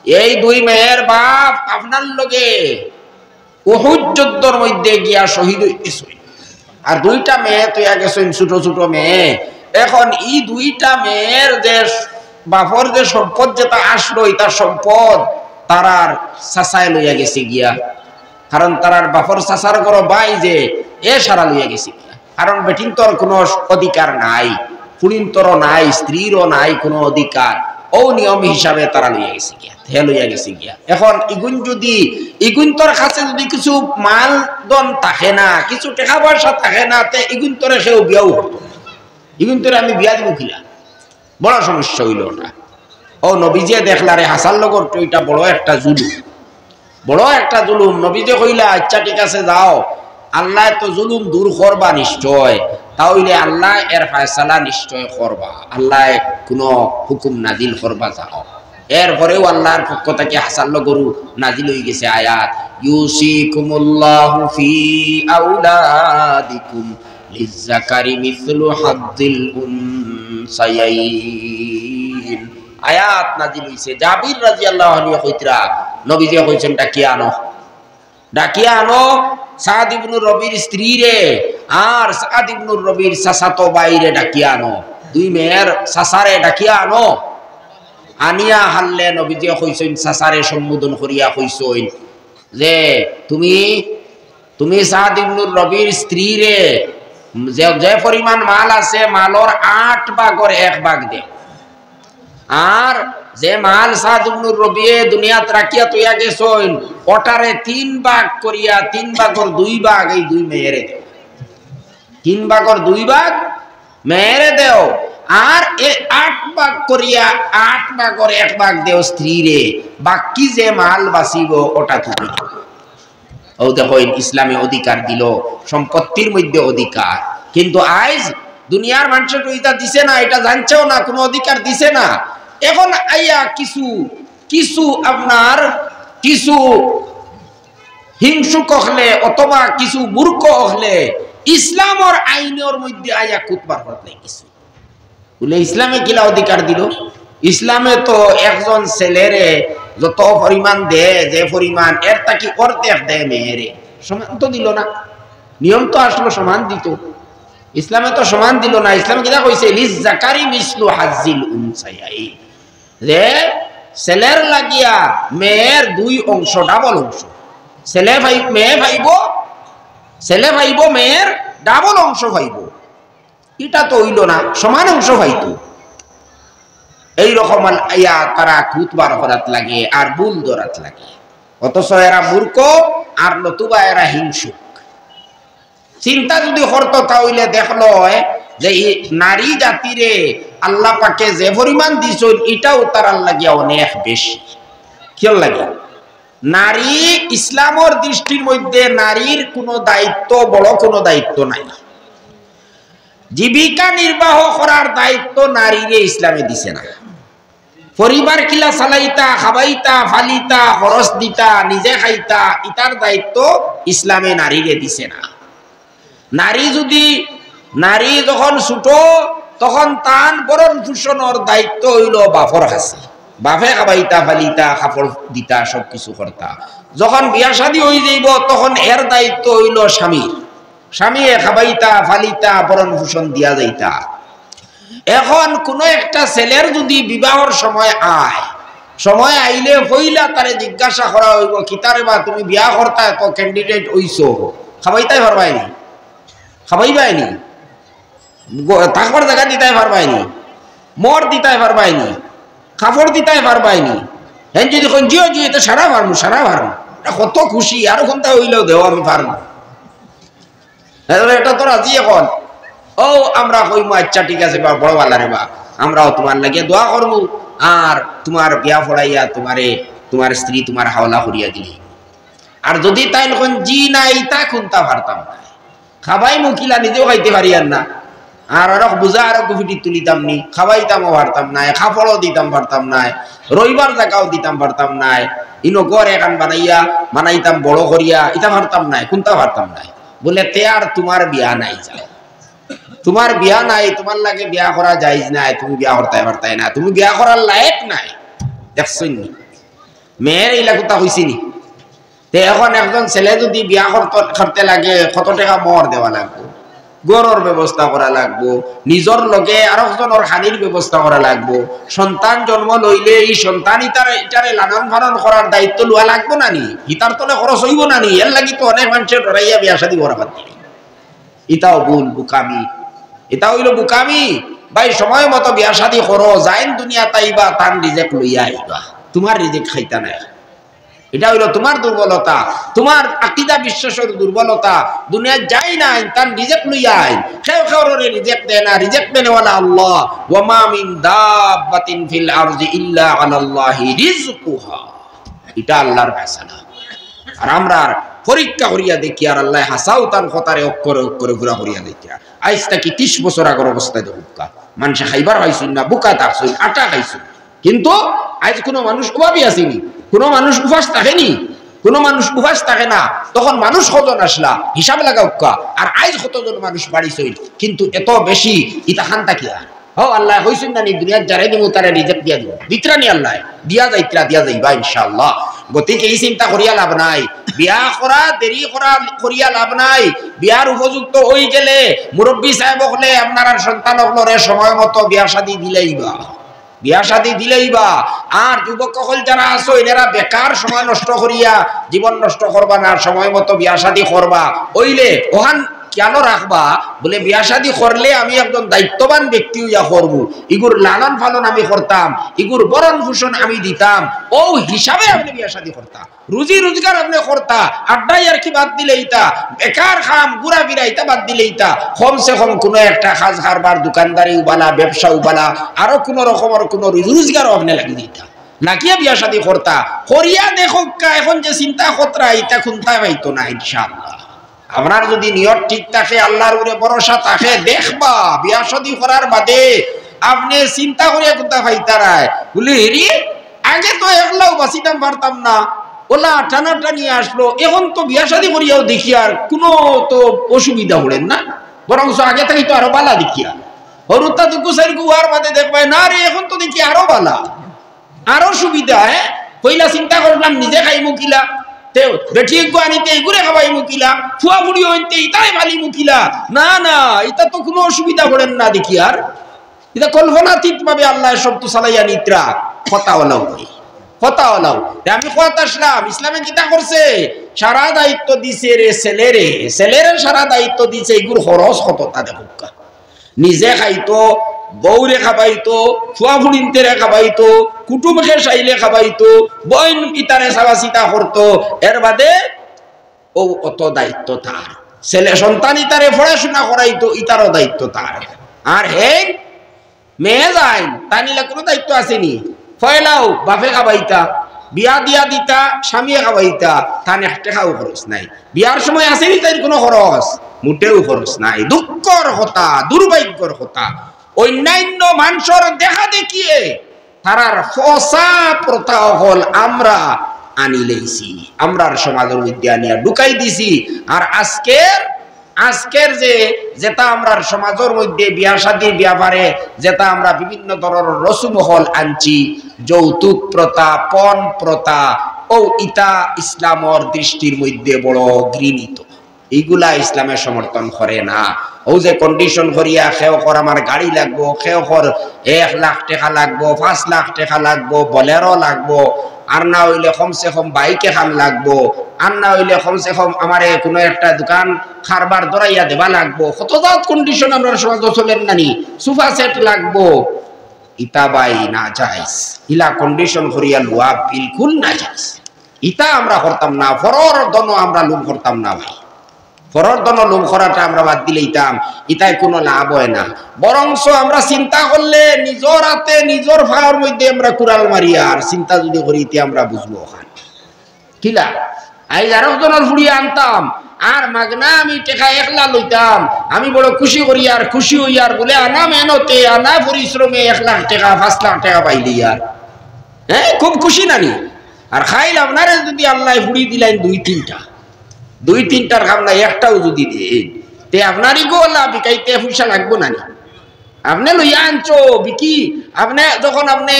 এই 2 মেয়ের বাপ আপনার লগে উহুদ যুদ্ধের মধ্যে গিয়া শহীদ হইছেন আর 2টা মেয়ে তৈয়া গেছেন ছোট ছোট মেয়ে এখন এই 2টা মেয়ের যে বাপর যে সম্পদ যেটা আসলো এটা সম্পদ তারার চাচায় লইয়া গেছে গিয়া কারণ তারার বাপর চাচার ঘর বাই যে এ সারা লইয়া গেছে গিয়া কারণ বেটিনতর কোনো অধিকার নাই ফুলিনতরও নাই স্ত্রীরও নাই কোনো অধিকার ও নিয়ম হিসাবে তারা লইয়া গেছে গিয়া লইয়া গেছে গিয়া এখন ইগুনতর কাছে যদি কিছু মাল দন থাকে না কিছু টাকা পয়সা থাকে না তে ইগুনতরে সেও বিয়াও হতো না ইগুনতরে আমি বিয়া দিব কিলা বড় সমস্যা হইল না ও নবীজি দেখলা রে হাসান লগর তো এটা বড় একটা জুলুম নবীজি কইলা আচ্ছা ঠিক আছে যাও আল্লাহ তো জুলুম দূর করবা নিশ্চয় তাহলে আল্লাহ এর ফয়সালা নিশ্চয় করবা আল্লাহ কোনো হুকুম নাজিল করবা যাও এরপরেও আল্লাহর পক্ষ থেকে হাসান লগরু নাজিল হয়ে গেছে আয়াত ইউসিকুমুল্লাহু ফি আওলাদিকুম লিজ্জাকারি মিসলু হাদ্দিল উনসায়াইন আয়াত নাজিল হইছে জাবির রাদিয়াল্লাহু আনহু কইতরা নবীজি কইছেন ডাকিয়া আনো সাদ ইবনে রবির স্ত্রী রে আর সাদ ইবনে রবির চাচাতো বাইরে ডাকিয়া আনো 2 মেয়ের চাচারে ডাকিয়া আনো আনিয়া হাল্লে নবীজি কইছেন চাচারে সম্বোধন করিয়া কইছেন যে তুমি সাদ ইবনে রবির স্ত্রী রে যে পরিমাণ মাল আছে মালর 8 ভাগের 1 ভাগ দে আর যে মাল সাদ ইবনে রবি দুনিয়াত রাখিয়া তৈয়া গেছেন ওটারে 3 ভাগ করিয়া 3 ভাগের 2 ভাগ এই 2 মেয়েরে দেও 3 ভাগের 2 ভাগ মেয়েরে দেও আর এই 8 ভাগ করিয়া 8 ভাগের 1 ভাগ দেও স্ত্রী রে বাকি যে মাল বাঁচিব ওটা তুমি ও দেখো ইসলামে অধিকার দিল, সম্পত্তির মধ্যে অধিকার, কিন্তু আজ দুনিয়ার মানুষের এটা দিছে না, এটা জানছেও না, কোনো অধিকার দিছে না। এখন আইয়া কিছু কিছু আপনার কিছু হিংসুক হলে অথবা কিছু মূর্খ হলে ইসলামের আইনের মধ্যে আইয়া কুতবার হতে কিছু বলে ইসলামে কিলা অধিকার দিল। ইসলামে তো একজন ছেলেরে যত পরিমাণ দে, যে পরিমাণ এর তাকি অর্ধেক দেয় মেয়েরে, সমান তো দিল না। নিয়ম তো আসলো সমান দিত, ইসলামে তো সমান দিল না। ইসলামে কিনা কইছে লিজ জাকারি মিসলু হাজ্জিল উনসায়াইন, যে ছেলের লাগিয়া মেয়ের দুই অংশ, ডাবল অংশ। ছেলে মেয়ে ভাইব, ছেলে ভাইব মেয়ের ডাবল অংশ ভাইব, এটা তো হইল না, সমান অংশ ভাইতো। এইরকম আইয়া তারা খুতবার করাত লাগে আর ভুল ধরাত লাগে, অথচ এরা মূর্খ আর নতুবা এরা হিংসুক। চিন্তা যদি করতো তাহলে দেখলো যে নারী জাতিরে আল্লাহ পাকে যে পরিমাণ দিছ এটাও তার লাগিয়া অনেক বেশি। কেউ লাগে নারী ইসলামের দৃষ্টির মধ্যে নারীর কোনো দায়িত্ব, বড় কোনো দায়িত্ব নাই। জীবিকা নির্বাহ করার দায়িত্ব নারীরে ইসলামে দিছে না। পরিবার কিলা চালাইতা, খাবাইতা, ফালিতা, খরচ দিতা, নিজে খাইতা, ইটার দায়িত্ব ইসলামে নারীরে দিছে না। নারী যখন ছোট তখন তান বরণ পোষণের দায়িত্ব হইল বাপর কাছে, বাপে খাবাইতা, ফালিতা, কাপড় দিতা, সবকিছু করতা। যখন বিয়া শাদী হয়ে যাইব তখন এর দায়িত্ব হইল স্বামীর, স্বামী খাবাইতা, ফালিতা, বরণ পোষণ দিয়া যাইতা। এখন কোনো একটা ছেলের যদি বিবাহর সময় আইলে হইলা তারে জিজ্ঞাসা করা হইব, কিতারে বা তুমি বিয়া করতা, এত ক্যান্ডিডেট হইছো, খাবাইতাই পারবাইনি, খাবাইবাইনি, থাকবার জায়গা দিতাই পারবাইনি, মর দিতাই পারবাইনি, কাপড় দিতাই পারবাইনি। হ্যাঁ যদি জিও জিও তো সারা পারবো, সারা পারবো, কত খুশি, আরো কোনটা হইলেও দেও আমি পারবো। এটা তো রাজি। এখন ও আমরা কইমু আচ্ছা ঠিক আছে বা বড় বালা রে বা, আমরাও তোমার লাগিয়ে দোয়া করবো, আর তোমার বিয়া ফড়াইয়া তোমার স্ত্রী তোমার হাওলা করিয়া দিলি। আর যদি তাই এখন জি নাই তা খুনতা পারতাম না, খাবাই মুখিলা নিজেও খাইতে পারিয়ার না, আর আরো বুঝা আরো গুফিটি তুলিতাম নি, খাবাইতামও পারতাম নাই, খাপড়ও দিতাম পারতাম নাই, রইবার জায়গাও দিতাম পারতাম নাই, ইনো গড় এখান বানাইতাম বড় করিয়া ইটা পারতাম নাই, কোনটা পারতাম নাই। বলে তে আর তোমার বিয়া নাই, যাও তোমার বিয়া নাই, তোমার লাগে বিয়া করা যাইজ নাই, তুমি বিয়া করতে পারতাই না, তুমি বিয়া করার লায়ক নাই। দেখছই নি মেয়ের এইলা কথা হইছি নি। এখন একজন ছেলে যদি বিয়া করতে লাগে কত টাকা মর দেওয়া লাগবো, গড়র ব্যবস্থা করা লাগবো, নিজর লগে আর একজনের হানির ব্যবস্থা করা লাগবো, সন্তান জন্ম লইলে এই সন্তান ইটারে লালন পালন করার দায়িত্ব লওয়া লাগবো না নি, ইটার তলে খরচ হইব না নি। এর লাগি তো অনেক মানুষের ডরাইয়া বিয়া শাদী করা পারতি। ইটাও ভুল, বুকামি, এটা হইল বুকামি। ভাই সময় মতো বিয়া শাদী করো, যাইন দুনিয়া তাইবা, তান রিজেক্ট লইয়া আইবা, তোমার রিজেক্ট খাইতা নাই। এটা হইল তোমার দুর্বলতা, তোমার আকীদা বিশ্বাসের দুর্বলতা। দুনিয়া যাই নাই তার রিজেক্ট লইয়া আইন, কেউ কাউরে রিজেক্ট দেয় না, রিজেক্ট দেনেওয়ালা আল্লাহ। ওয়া মা মিন দাব্বাতিন ফিল আরদি ইল্লা আলাল্লাহি রিজকুহা, এটা আল্লাহর ফয়সালা। আর আমরা পরীক্ষা করিয়া দেখি আর আল্লাহ হাসাও তার কথারে অক্ষরে অক্ষরে ঘুরা করিয়া দেখি। আইজ তাকি 30 বছর আগের অবস্থায় দেখুকা মানুষে খাইবার পাইছুন না, বুকা থাকছুন, আটা খাইছুন, কিন্তু আজ কোনো মানুষ অভাবই আসেনি, কোনো মানুষ উপাস থাকেনি, কোনো মানুষ উপাস থাকে না। তখন মানুষ কতজন আসলা হিসাব লাগা উক্কা, আর আজ কতজন মানুষ বাড়িছইল, কিন্তু এত বেশি ইতা খান তাকিয়া ও আল্লাহ হইছুন না নি দুনিয়ার যারে দিমু তারে রিজেক্ট দিয়া দিব, দিতরা নি আল্লাহ দিয়া যাইবা ইনশাআল্লাহ। গতিকে এই চিন্তা করিয়া লাভ নাই, বিয়া করা দেরি করিয়া লাভ নাই। বিয়ার উপযুক্ত হয়ে গেলে মুরব্বী সাহেব হলে আপনার সন্তান হলরে সময় মতো বিয়া শাদী দিলেইবা। আর যুবক সকল যারা আছো এরা বেকার সময় নষ্ট করিয়া জীবন নষ্ট করবা না, সময় মতো বিয়া শাদী করবা। ওইলে ওহান কেন রাখবা, বলে বিয়া শাদী করলে আমি একজন দায়িত্ববান ব্যক্তি হইয়া করবো, ইগুর লালন পালন আমি করতাম, ইগুর বরণ ভূষণ আমি দিতাম, ও হিসাবে আপনি বিয়া শাদী করতাম, রুজি রোজগার আপনি করতা, আড্ডাই আর কি বাদ দিলে ইতা, বেকার খাম ঘুরা ফিরা ইতা বাদ দিলে ইতা, কমসে কম কোনো একটা খাজ কারবার, দোকানদারি উবালা, ব্যবসা উবালা, আরো কোন রকমের কোন রোজগার আপনি লাগিয়ে দিতা। লাকিয়া বিয়া শাদি করতা করিয়া দেখো এখন যে চিন্তা খতরা এটা খুনতা পাইতো না ইনশাআল্লাহ। আপনার যদি নিয়ত ঠিক থাকে, আল্লাহর উপরে ভরসা থাকে, দেখবা বিয়া শাদি করার বাদে আপনি চিন্তা করিয়া কোনটা পাইতারায় বলি হেরি আগে তো একলাও বাঁচিতাম পারতাম না, ওলা টানাটানি আসলো, এখন তো বিয়া শাদি করিয়াও দেখি আর কোনো তো অসুবিধা হলেন না, বরং আগে থেকে তো আরো বালা দেখিয়া হরুতা তো কুসারি গুহার বাদে দেখবাই না রে, এখন তো দেখি আরো বালা আরো সুবিধা। হ্যাঁ কইলা চিন্তা করলাম নিজে খাই মুখিলা বেঠি আনিতে এগুলো খাবাই মুখিলা, ফুয়া ফুড়ি হইতে ইতাই ভালি মুখিলা, না না এটা তো কোনো অসুবিধা করেন না দেখি আর এটা কল্পনাতীত ভাবে আল্লাহ সব তো চালাইয়া নিত্রা কথা হলাও ভাই কথা হলাও। আমি কথা আসলাম ইসলামে কিতা করছে সারা দায়িত্ব দিছে রে ছেলেরে, ছেলেরে সারা দায়িত্ব দিছে এগুলো খরচ কতটা দেখো, নিজে খাইতো, বউরে খাবাইতো, ফুয়া ফুড়িনতে খাবাইতো, কুটুমকে চাইলে খাবাইতো, বইন ইতারে চাওয়া চিতা করতো, এর বাদে ও অত দায়িত্ব তার, ছেলে সন্তান ইতারে পড়াশোনা করাইতো ইতারও দায়িত্ব তার। আর হে মেয়ে যায় তা নিলে কোনো দায়িত্ব আসেনি, ফয়লাও বাপে খাবাইতা, বিয়া দিয়া দিতা স্বামী খাবাইতা, তা একটা খাও খরচ নাই, বিয়ার সময় আসেনি তাই কোনো খরচ মোটেও খরচ নাই। দুঃখর কথা, দুর্ভাগ্যর কথা, অন্যান্য মানুষের দেখা দেখিয়ে তারার ফসা প্রথা হল আমরা আনি লেইছি, আমরার সমাজের মধ্যে আনিয়া ঢুকাই দিছি। আর আজকের যে যেটা আমরা সমাজের মধ্যে বিয়া শাদীর ব্যাপারে যেটা আমরা বিভিন্ন ধরনের রসুমহল আনছি, যৌতুক প্রথা, পণ প্রথা, ও ইতা ইসলামর দৃষ্টির মধ্যে বড় ঘৃণিত, এইগুলা ইসলামের সমর্থন করে না। ও যে কন্ডিশন করিয়া খেও কর আমার গাড়ি লাগবো, খেও কর 1 লাখ টাকা লাগবো, 5 লাখ টাকা লাগবো, বলেরো লাগবো, আর না হইলে কমসে কম বাইকে খান লাগবো, আর না হইলে কমসে কম আমার কোনো একটা দোকান খারবার দরাইয়া দেবা লাগবো, কত জাত কন্ডিশন আমরা সমাজ চলেন নানি, সোফা সেট লাগবো, ইতা বাই না যাইস, ইলা কন্ডিশন করিয়া লুয়া বিলকুল না যাইস, ইতা আমরা করতাম না। ফরর দন আমরা লোভ করতাম না ভাই, ফরর দন লোভ করাটা আমরা বাদ দিলেইতাম, ইতাই কোনো লাভ হয় না। বরংস আমরা চিন্তা করলে নিজের হাতে নিজের ফাওয়ার মধ্যে আমরা কুড়াল মারিয়া আর চিন্তা যদি করি আমরা বুঝবো ওখান কিলা আই আরেকজনের ফুড়িয়ে আনতাম আর মাগনা আমি টেকা একলা লইতাম, আমি বড় খুশি করি আর খুশি হই আর বলে আনা মেহনতে আনা পরিশ্রমে 1 লাখ টাকা 5 লাখ টাকা পাইলি আর হ্যাঁ খুব খুশি নানি। আর খাইল আপনারে যদি আল্লাহ ফুড়ি দিলেন 2-3টার খাম না একটাও যদি দেন তে আপনারই গোলা বিকাইতে পয়সা লাগবো নানি, আপনি লইয়া আনছো বিকি, আপনি যখন আপনি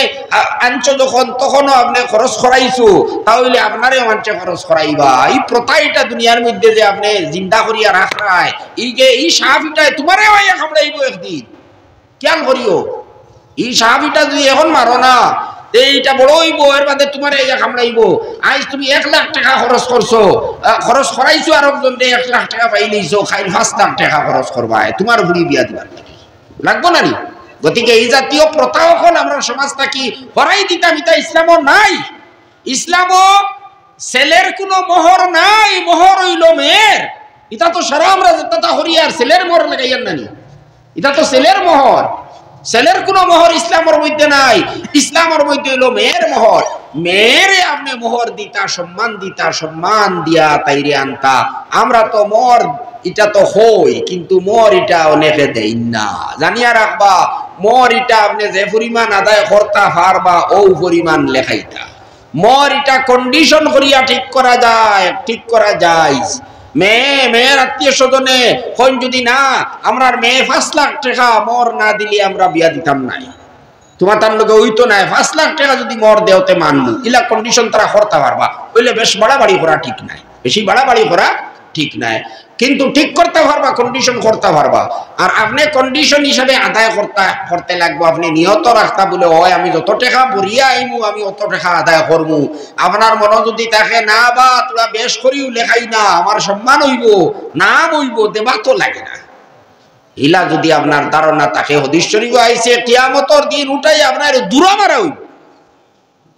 আনছো যখন তখনও আপনি খরচ করাইছো, তাহলে আপনারে মানুষে খরচ করাইবা। এই প্রথা এটা দুনিয়ার মধ্যে যে আপনি জিন্দা করিয়া রাখায় এই সাহাবিটায় তোমারে হইয়া খামড়াইব একদিন, খেয়াল করিও এই সাহাবিটা যদি এখন মারো না এইটা বড় হইব, এর বাদে তোমার এই কামড়াইব। আজ তুমি 1 লাখ টাকা খরচ করছো, খরচ করাইছো আর একজন 1 লাখ টাকা পাইলেইছো, খাইল 5 লাখ টাকা খরচ করবা, তোমার বুড়ি বিয়া দিবার লাগবো না নি? গতিকে এই জাতীয় প্রথা এখন আমরা সমাজটা কি করাই দিতাম, এটা ইসলামও নাই। ইসলামও ছেলের কোনো মোহর নাই, মোহর হইল মেয়ের। এটা তো সারা আমরা যেটা হরিয়ার ছেলের মোহর লাগাইয়ার নানি, এটা তো ছেলের মোহর, ছেলের কোনো মোহর ইসলামের মধ্যে নাই। ইসলামের মধ্যে হইল মেয়ের মোহর, মেয়েরে আপনি মোহর দিতা, সম্মান দিতা, সম্মান দিয়া তাইরে আনতা। আমরা তো মোহর এটা তো হই, কিন্তু মোহর এটা অনেকে দেই না। জানিয়া রাখবা মোহর এটা আপনি যে পরিমাণ আদায় করতা পারবা ও পরিমাণ লেখাইতা। মোহর এটা কন্ডিশন করিয়া ঠিক করা যায়, ঠিক করা যায়। মেয়ের আত্মীয় স্বজনে কোন যদি না আমরা মেয়ে 5 লাখ টাকা মোহর না দিলে আমরা বিয়া দিতাম নাই, তোমার তার লোকে হইতো না। 5 লাখ টাকা যদি মোহর দেওতে মানবো, ইলা কন্ডিশন তারা করতে পারবা। ওইলে বেশ বাড়াবাড়ি করা ঠিক নাই, বেশি বাড়াবাড়ি করা ঠিক নাই, কিন্তু ঠিক করতে পারবা, কন্ডিশন করতে পারবা। আর আপনি কন্ডিশন হিসাবে আদায় করতে লাগবো। আপনি নিয়ত রাখতা বলে হয় আমি যত টাকা ভরিয়া আইমু আমি অত টাকা আদায় করবো। আপনার মনে যদি থাকে না বা তোরা বেশ করিও লেখাই না, আমার সম্মান হইব না হইব, দেবা তো লাগে না। ইলা যদি আপনার ধারণা থাকে, হাদিস শরীফে আইছে কিয়ামতের দিন উঠাই আপনার দূরা মারা হইব,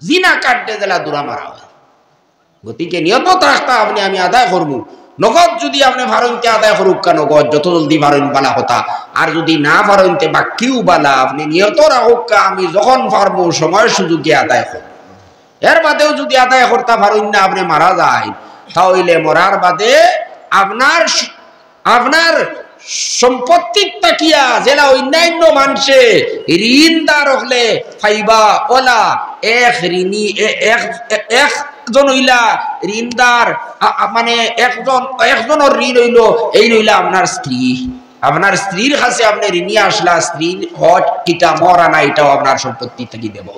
জিনা কাটতে দিলা দূরা মারা হয়। গতিকে নিয়ত রাখতা আপনি আমি আদায় করবো। নগদ যদি আপনি ভারণতে আদায় করুক কেন, নগদ যত জলদি ভারণ বালা কথা। আর যদি না ভারণতে বা কিউ বালা, আপনি নিয়ত রাখুক আমি যখন পারবো সময় সুযোগে আদায় করব। এর বাদেও যদি আদায় করতে পারেন না আপনি মারা যায়, তাহলে মরার বাদে আপনার সম্পত্তির তাকিয়া জেলা অন্যান্য মানুষে ঋণদার হলে ফাইবা ওলা এক ঋণী একজন হইলা ঋণদার, মানে একজনের ঋণ হইল এই নইলা আপনার স্ত্রী। আপনার স্ত্রীর কাছে আপনি ঋণী আসলা, স্ত্রীর হট কিটা মরা না এটাও আপনার সম্পত্তি থেকে দেব।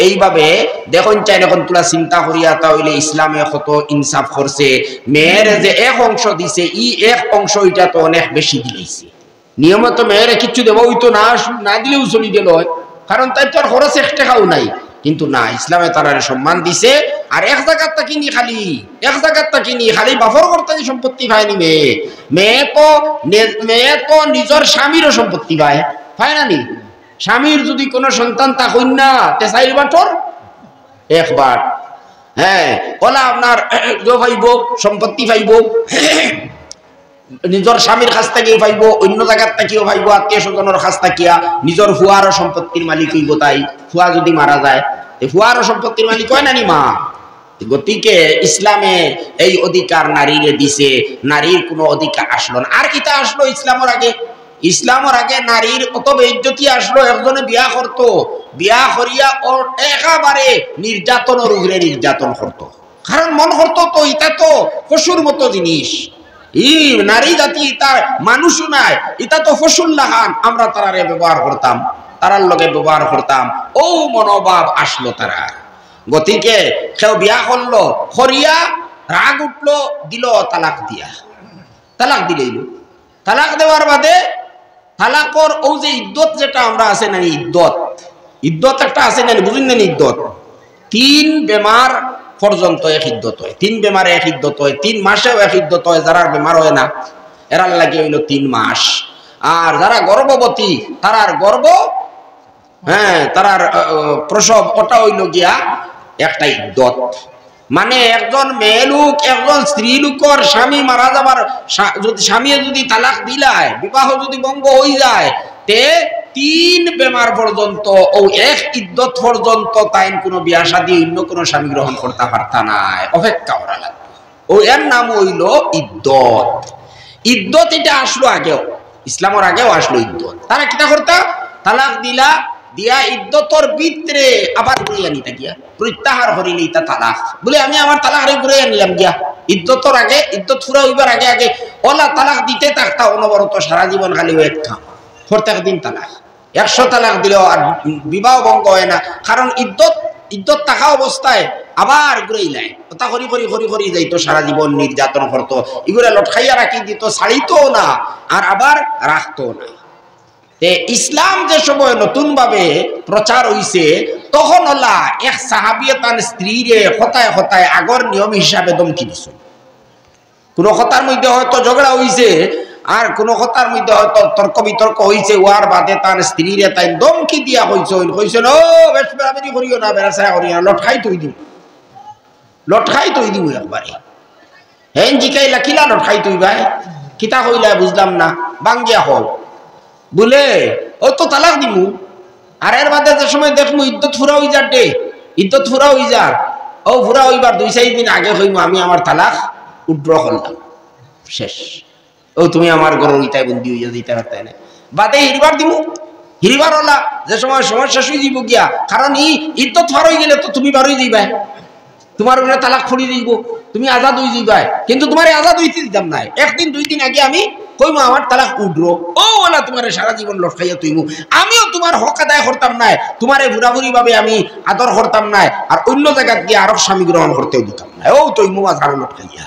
এইভাবে দেখুন চাই এখন তোলা চিন্তা করিয়া তাহলে ইসলামে কত ইনসাফ করছে। মেয়ের যে এক অংশ দিছে ই এক অংশ এটা তো অনেক বেশি দিয়েছে। নিয়মিত মেয়ের কিছু দেব হইতো না দিলেও চলি গেল, কারণ তাই তো আর খরচ 1 টাকাও নাই। কিন্তু না, ইসলামে তারা সম্মান দিছে। আর এক জায়গার তা কিনি খালি বাফর করতে সম্পত্তি পায়নি মেয়ে তো নিজের স্বামীরও সম্পত্তি পায় না নি। স্বামীর যদি কোনো সন্তান তা হইন না তে 4 বাটর একবার, হ্যাঁ ওলা আপনার পাইব সম্পত্তি পাইব, নিজের স্বামীর কাছ থেকেও পাইব, অন্য জায়গার থেকেও পাইব, আত্মীয় স্বজনের কাছ থাকিয়া নিজের ফুয়ারও সম্পত্তির মালিক হইব। তাই ফুয়া যদি মারা যায় ফুয়ারও সম্পত্তির মালিক হয় না নি মা। গতিকে ইসলামে এই অধিকার নারীরে দিছে, নারীর কোনো অধিকার আসলো না। আর কিতা আসলো ইসলামের আগে নারীর কত বেইজ্জতি আসলো। একজনে বিয়া করতো, বিয়া করিয়া ওর একেবারে নির্যাতনের উপরে নির্যাতন করতো, কারণ মন করতো তো এটা তো পশুর মতো জিনিস, নারী জাতি তার মানুষও নাই, এটা তো ফসুল লাহান, আমরা তারারে ব্যবহার করতাম, তারার লগে ব্যবহার করতাম, ও মনোভাব আসলো তারা। গতিকে কেউ বিয়া করলো করিয়া রাগ উঠলো, দিল তালাক দিলেইল। তালাক দেওয়ার বাদে তালাকর ও যে ইদ্যত যেটা আমরা আছে না, ইদ্যত একটা আছে না, বুঝুন না ইদ্যত 3 বেমার পর্যন্ত এক ইদ্যত হয়, 3 বেমারে এক ইদ্যত হয়, 3 মাসেও এক ইদ্যত হয়। যারা বেমার হয় না এরার লাগে হইল 3 মাস। আর যারা গর্ভবতী তারার গর্ভ, হ্যাঁ তারার প্রসব, ওটা হইল গিয়া একটা ইদ্যত। মানে একজন মেয়ে লোক একজন স্ত্রী লোকের স্বামী মারা যাবার স্বামী যদি তালাক দিলায়, বিবাহ যদি ভঙ্গ হয়ে যায়, তে 3 বেমার পর্যন্ত ও এক ইদ্যত পর্যন্ত তাই কোনো বিয়া শাদী অন্য কোনো স্বামী গ্রহণ করতে পারতা নাই, অপেক্ষা করা লাগবে। ও এর নাম হইল ইদ্যত। ইদ্যত এটা আসলো আগেও, ইসলামের আগেও আসলো ইদ্যত। তারা কিটা করতা, তালাক দিয়া ইদ্যতর ভিতরে আবার ঘুরিয়ে নিতে গিয়া প্রত্যাহার করিলে তা তালাক বলে, আমি আমার তালাক ঘুরিয়ে নিলাম গিয়া ইদ্যতর আগে, ইদ্যত পুরা হইবার আগে ওলা তালাক দিতে থাকতা অনবরত সারা জীবন খালি প্রত্যেক দিন তালাক। 100 তালাক দিলেও আর বিবাহ ভঙ্গ হয় না, কারণ ইদ্যত থাকা অবস্থায় আবার ঘুরাইলাই ওটা করি যাইতো, সারা জীবন নির্যাতন করতো, এগুলা লটকাইয়া রাখি দিত, ছাড়িতো না আর আবার রাখতো না। ইসলাম যে সময় নতুন ভাবে প্রচার হইছে, তখন ওলা এক সাহাবিয়ে তার স্ত্রীরে হতায় আগর নিয়ম হিসাবে দমকি দিছে। কোন কথার মধ্যে হয়তো ঝগড়া হইছে, আর কোন কথার মধ্যে হয়তো তর্ক বিতর্ক হইছে, ওয়ার বাদে তার স্ত্রীরে তাই দমকি দিয়া কইছে ও বেশ বেড়াবেড়ি করিও না, বেড়াছাড়া করিও না, লটকাই তুই দিব একবারে। হেন জিকাইলা কিলা লটকাই তুই ভাই, কিতা কইলা বুঝলাম না, বাঙ্গিয়া হও বলে ও তো তালাক দিমু। আর এর বাদে যে সময় দেখমু ইদ্যত ফুরা হই যার ইদ্যত ফুরা হই যার, ও ফুরা হইবার 2-4 দিন আগে হইমু আমি আমার তালাক উড্র করলাম, শেষ। ও তুমি আমার ঘর ইতাই বন্দি হইয়া দিতে পারতাই না, বাদে হিরিবার দিমু। হিরিবার হলা যে সময় শেষ হয়ে দিব গিয়া, কারণ ইদ্যত ফার হয়ে গেলে তো তুমি বারোই দিবা, তোমার উপরে তালাক ফুরি দিব, তুমি আজাদ হয়ে যাইবা। কিন্তু তোমার আজাদ হইতে দিতাম না, 1-2 দিন আগে আমি কইমু আমার তালাক উড্রো, ও ওলা তোমার সারা জীবন লটকাইয়া তুইমু, আমিও তোমার হক আদায় করতাম না, তোমার ঘুরাঘুরি ভাবে আমি আদর করতাম না, আর অন্য জায়গায় গিয়ে আরব স্বামী গ্রহণ করতেও দিতাম না, ও তুইমু আজারও লটকাইয়া।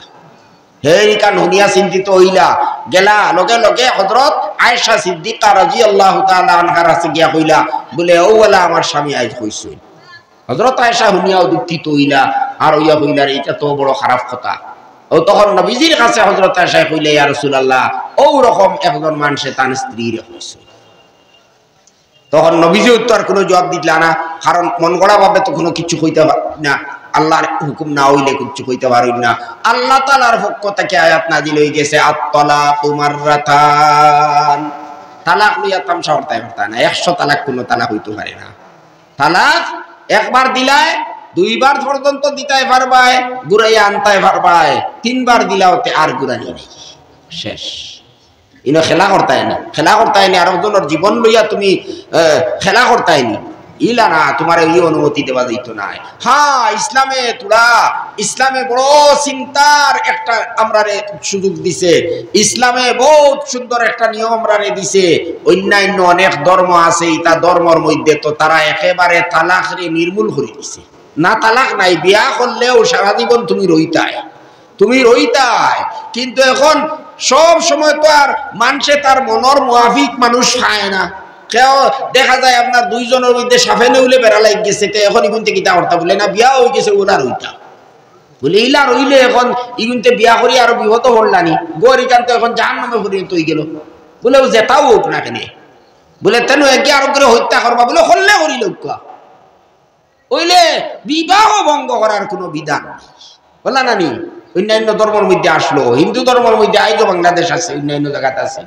হেরিকা ননিয়া চিন্তিত হইলা গেলা, লগে হযরত আয়েশা সিদ্দিকা রাদিয়াল্লাহু তাআলা আনহার কাছে গিয়া কইলা বলে, ও ওলা আমার স্বামী আজ কইছে। হযরত আয়েশা হুনিয়াও দুঃখিত হইলা, আর হইয়া কইলা এটা তো বড় খারাপ কথা। ও তখন নবীজির কাছে হযরত আয়েশা কইলে, ইয়া রাসূলুল্লাহ, ও রকম একজন মানুষে তার স্ত্রীর কইছে। তখন নবীজি উত্তর কোনো জবাব দিলা না, কারণ মন গড়া ভাবে তো কোনো কিছু কইতে না, আল্লাহর হুকুম না হইলে কিছু কইতে পারুন না। আল্লাহ তাআলার পক্ষ থেকে আয়াত নাযিল হয়ে গেছে, আত-তালাকু মাররাতান, তালাক লইয়া তামসা করতে পারতা না, 100 তালাক কোনো তালাক হইতে পারে না। তালাক একবার দিলায় দুইবার পর্যন্ত দিতাই পারবায়, ঘুরাইয়া আনতাই পারবায়, তিনবার দিলাওতে আর ঘুরানি নেই, শেষ। ইনো খেলা করতায়নি, খেলা করতায়নি, আর একজনের জীবন লইয়া তুমি খেলা করতায়নি, ইলা না, তোমার এই অনুমতি দেওয়া দিত না। হ্যাঁ, ইসলামে তোরা ইসলামে বড় চিন্তার একটা আমরারে সুযোগ দিছে, ইসলামে বহুত সুন্দর একটা নিয়ম আমরারে দিছে। অন্যান্য অনেক ধর্ম আছে, এটা ধর্মর মধ্যে তো তারা একেবারে তালাকরে নির্মূল করে দিছে, না তালাক নাই, বিয়া করলেও সারা জীবন তুমি রইতায়, তুমি রইতায়। কিন্তু এখন সব সময় তো আর মানুষে তার মনের মুআফিক মানুষ পায় না। কেউ দেখা যায় আপনার দুইজনের মধ্যে সাফে নেউলে বেড়া লাগ গেছে, তো এখন ইগুনতে কিতা করতা বলে না, বিয়া হয়ে গেছে ওরা রইতা বলে, ইলা রইলে এখন ইগুনতে বিয়া করি আরো বিহত হল্লানি গরিকান, তো এখন জাহান্নামে পরিণত হয়ে গেল বলে, ও যেটাও হোক না কেন বলে, তেন একে আরো করে হত্যা করবা বলে, হল্লে করি লোক হইলে বিবাহ ভঙ্গ করার কোনো বিধান নেই, বললা নানি। অন্যান্য ধর্মের মধ্যে আসলো, হিন্দু ধর্মের মধ্যে আইজো বাংলাদেশ আছে, অন্যান্য জায়গাতে আছে,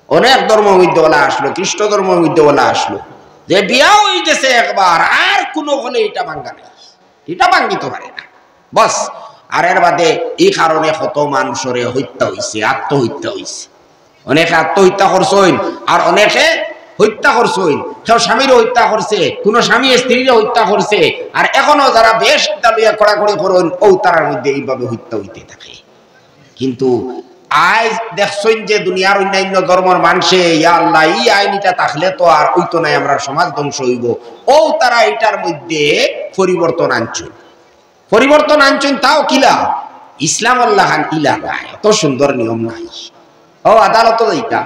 অনেক ধর্মের মধ্যে বলা আসলো, খ্রিস্ট ধর্মের মধ্যে বলা আসলো যে বিয়া হইতেছে একবার, আর কোনো হলে এটা ভাঙ্গা নেই, এটা ভাঙ্গিতে পারে না, বস। আর এর বাদে এই কারণে কত মানুষরে হত্যা হইছে, আত্মহত্যা হইছে, অনেকে আত্মহত্যা করছেন, আর অনেকে হত্যা করছেন, কেউ স্বামীর হত্যা করছে, কোনো স্বামী স্ত্রীর হত্যা করছে, আর এখনো যারা বেশ লইয়া কড়াকড়ি করেন, ও তার মধ্যে এইভাবে হত্যা হইতে থাকে। কিন্তু আজ দেখছেন যে দুনিয়ার অন্যান্য ধর্মের মানুষে, ইয়া আল্লাহ, এই আইনটা থাকলে তো আর হইতো নাই, আমরা সমাজ ধ্বংস হইব, ও তারা এটার মধ্যে পরিবর্তন আনছেন, পরিবর্তন আনছেন, তাও কিলা ইসলাম আল্লাহ ইলা নাই, অত সুন্দর নিয়ম নাই। ও আদালত যাইতা,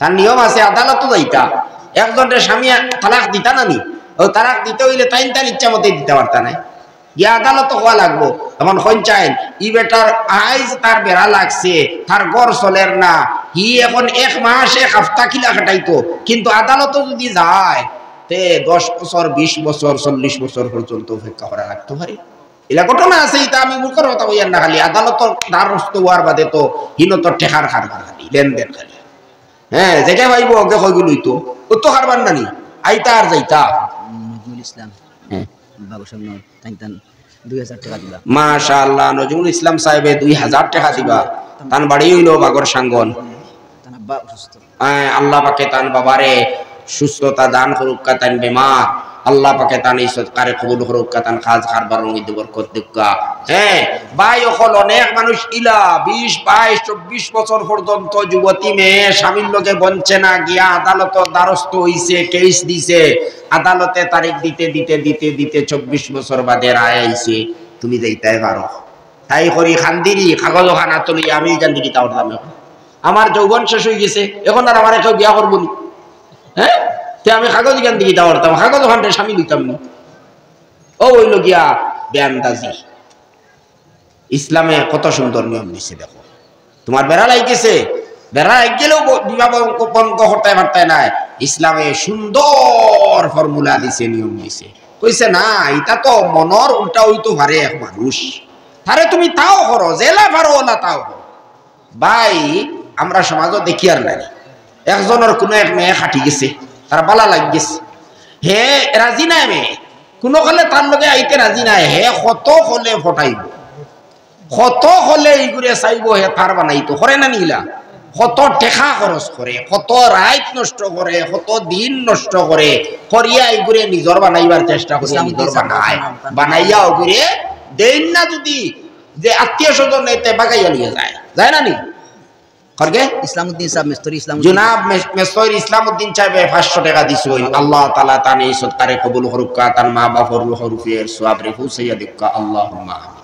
তার নিয়ম আছে, আদালত যাইতা, একজনের স্বামী তালাক দিতা নানি, ও তালাক দিতে হইলে তাই তার ইচ্ছা মতে দিতে পারতা নাই, গিয়া আদালত হওয়া লাগবো। এমন সঞ্চাইন ই বেটার আইজ তার বেড়া লাগছে, তার ঘর চলের না, হি এখন 1 মাস 1 সপ্তাহ কিলা কাটাইতো, কিন্তু আদালত যদি যায় তে 10 বছর 20 বছর 40 বছর পর্যন্ত অপেক্ষা করা লাগতে পারে। এলা ঘটনা আছে, এটা আমি মুখের কথা বইয়ার না, খালি আদালতর দ্বারস্থ হওয়ার বাদে তো হিনতর টেকার খারবার খালি লেনদেন খালি। হ্যাঁ, যেটা ভাইব অজ্ঞ কইগুলো হইতো, ও তো খারবার নানি, আইতা আর যাইতা। নজরুল ইসলাম, হ্যাঁ, বাবু সামনে তাইতান 2000 টাকা দিবা। মাশাআল্লাহ, নজরুল ইসলাম সাহেবে 2000 টাকা দিবা। তান বাড়ি হইলো বাগর সাঙ্গন, তান আব্বা অসুস্থ। আল্লাহ পাকে তান বাবারে সুস্থতা দান করুক, তান বেমার আল্লাহ পাকে তান এই সৎকারে কবুল করুক, তান কাজ কারবার মধ্যে বরকত দিকা। হ্যাঁ ভাই, অকল অনেক মানুষ ইলা 20 22 24 বছর পর্যন্ত যুবতী মেয়ে স্বামীর লোকে বঞ্চে না, গিয়া আদালতের দ্বারস্থ হইছে, কেস দিছে, আদালতে তারিখ দিতে দিতে দিতে দিতে 24 বছর বাদে রায় আইছে, তুমি যাইতাই পারো। তাই করি খান্দিরি কাগজ খানা তুলি আমি এখান থেকে তাও দাম, আমার যৌবন শেষ হয়ে গেছে, এখন আর আমার কেউ বিয়া করবো নি? হ্যাঁ, আমি কাগজ গান দিকে দাঁড়াতাম, কাগজ ওখানটা স্বামী দিতাম না। ও হইল গিয়া বেআন্দাজি। ইসলামে কত সুন্দর নিয়ম দিছে, দেখো তোমার বেড়া লাগতেছে, বেড়া লাগ গেলেও বিবাহ বন্ধ করতে পারতে নাই, ইসলামে সুন্দর ফর্মুলা দিছে, নিয়ম দিছে, কইছে না এটা তো মনের উল্টা হইতো পারে এক মানুষ, তারে তুমি তাও করো, জেলা পারো না তাও করো। ভাই আমরা সমাজও দেখি আর নাই, একজনের কোনো এক মেয়ে খাটি গেছে, তার বালা লাগ গেছে, হে রাজি নাই মেয়ে, কোনো হলে তার লগে আইতে রাজি নাই, হে কত হলে ফটাইব, কত হলে এইগুলো চাইব, হে তার বানাইতো করে না নিলা, কত টেকা খরচ করে, কত রাত নষ্ট করে, কত দিন নষ্ট করে, করিয়া এইগুলো নিজর বানাইবার চেষ্টা করে, নিজর বানায়, বানাইয়া ওগুলো দেন না, যদি যে আত্মীয় স্বজন এতে বাগাইয়া নিয়ে যায়, যায় না নি করগে। ইসলামউদ্দিন সাহেব, মেস্তরি ইসলাম, জনাব মেস্তরি ইসলামউদ্দিন সাহেব 500 টাকা দিছই, আল্লাহ তাআলা তান এই সৎকারে কবুল করুক, তান মা বাবার রুহের সওয়াব রে পৌঁছাইয়া দিক, আল্লাহুম্মা আমিন।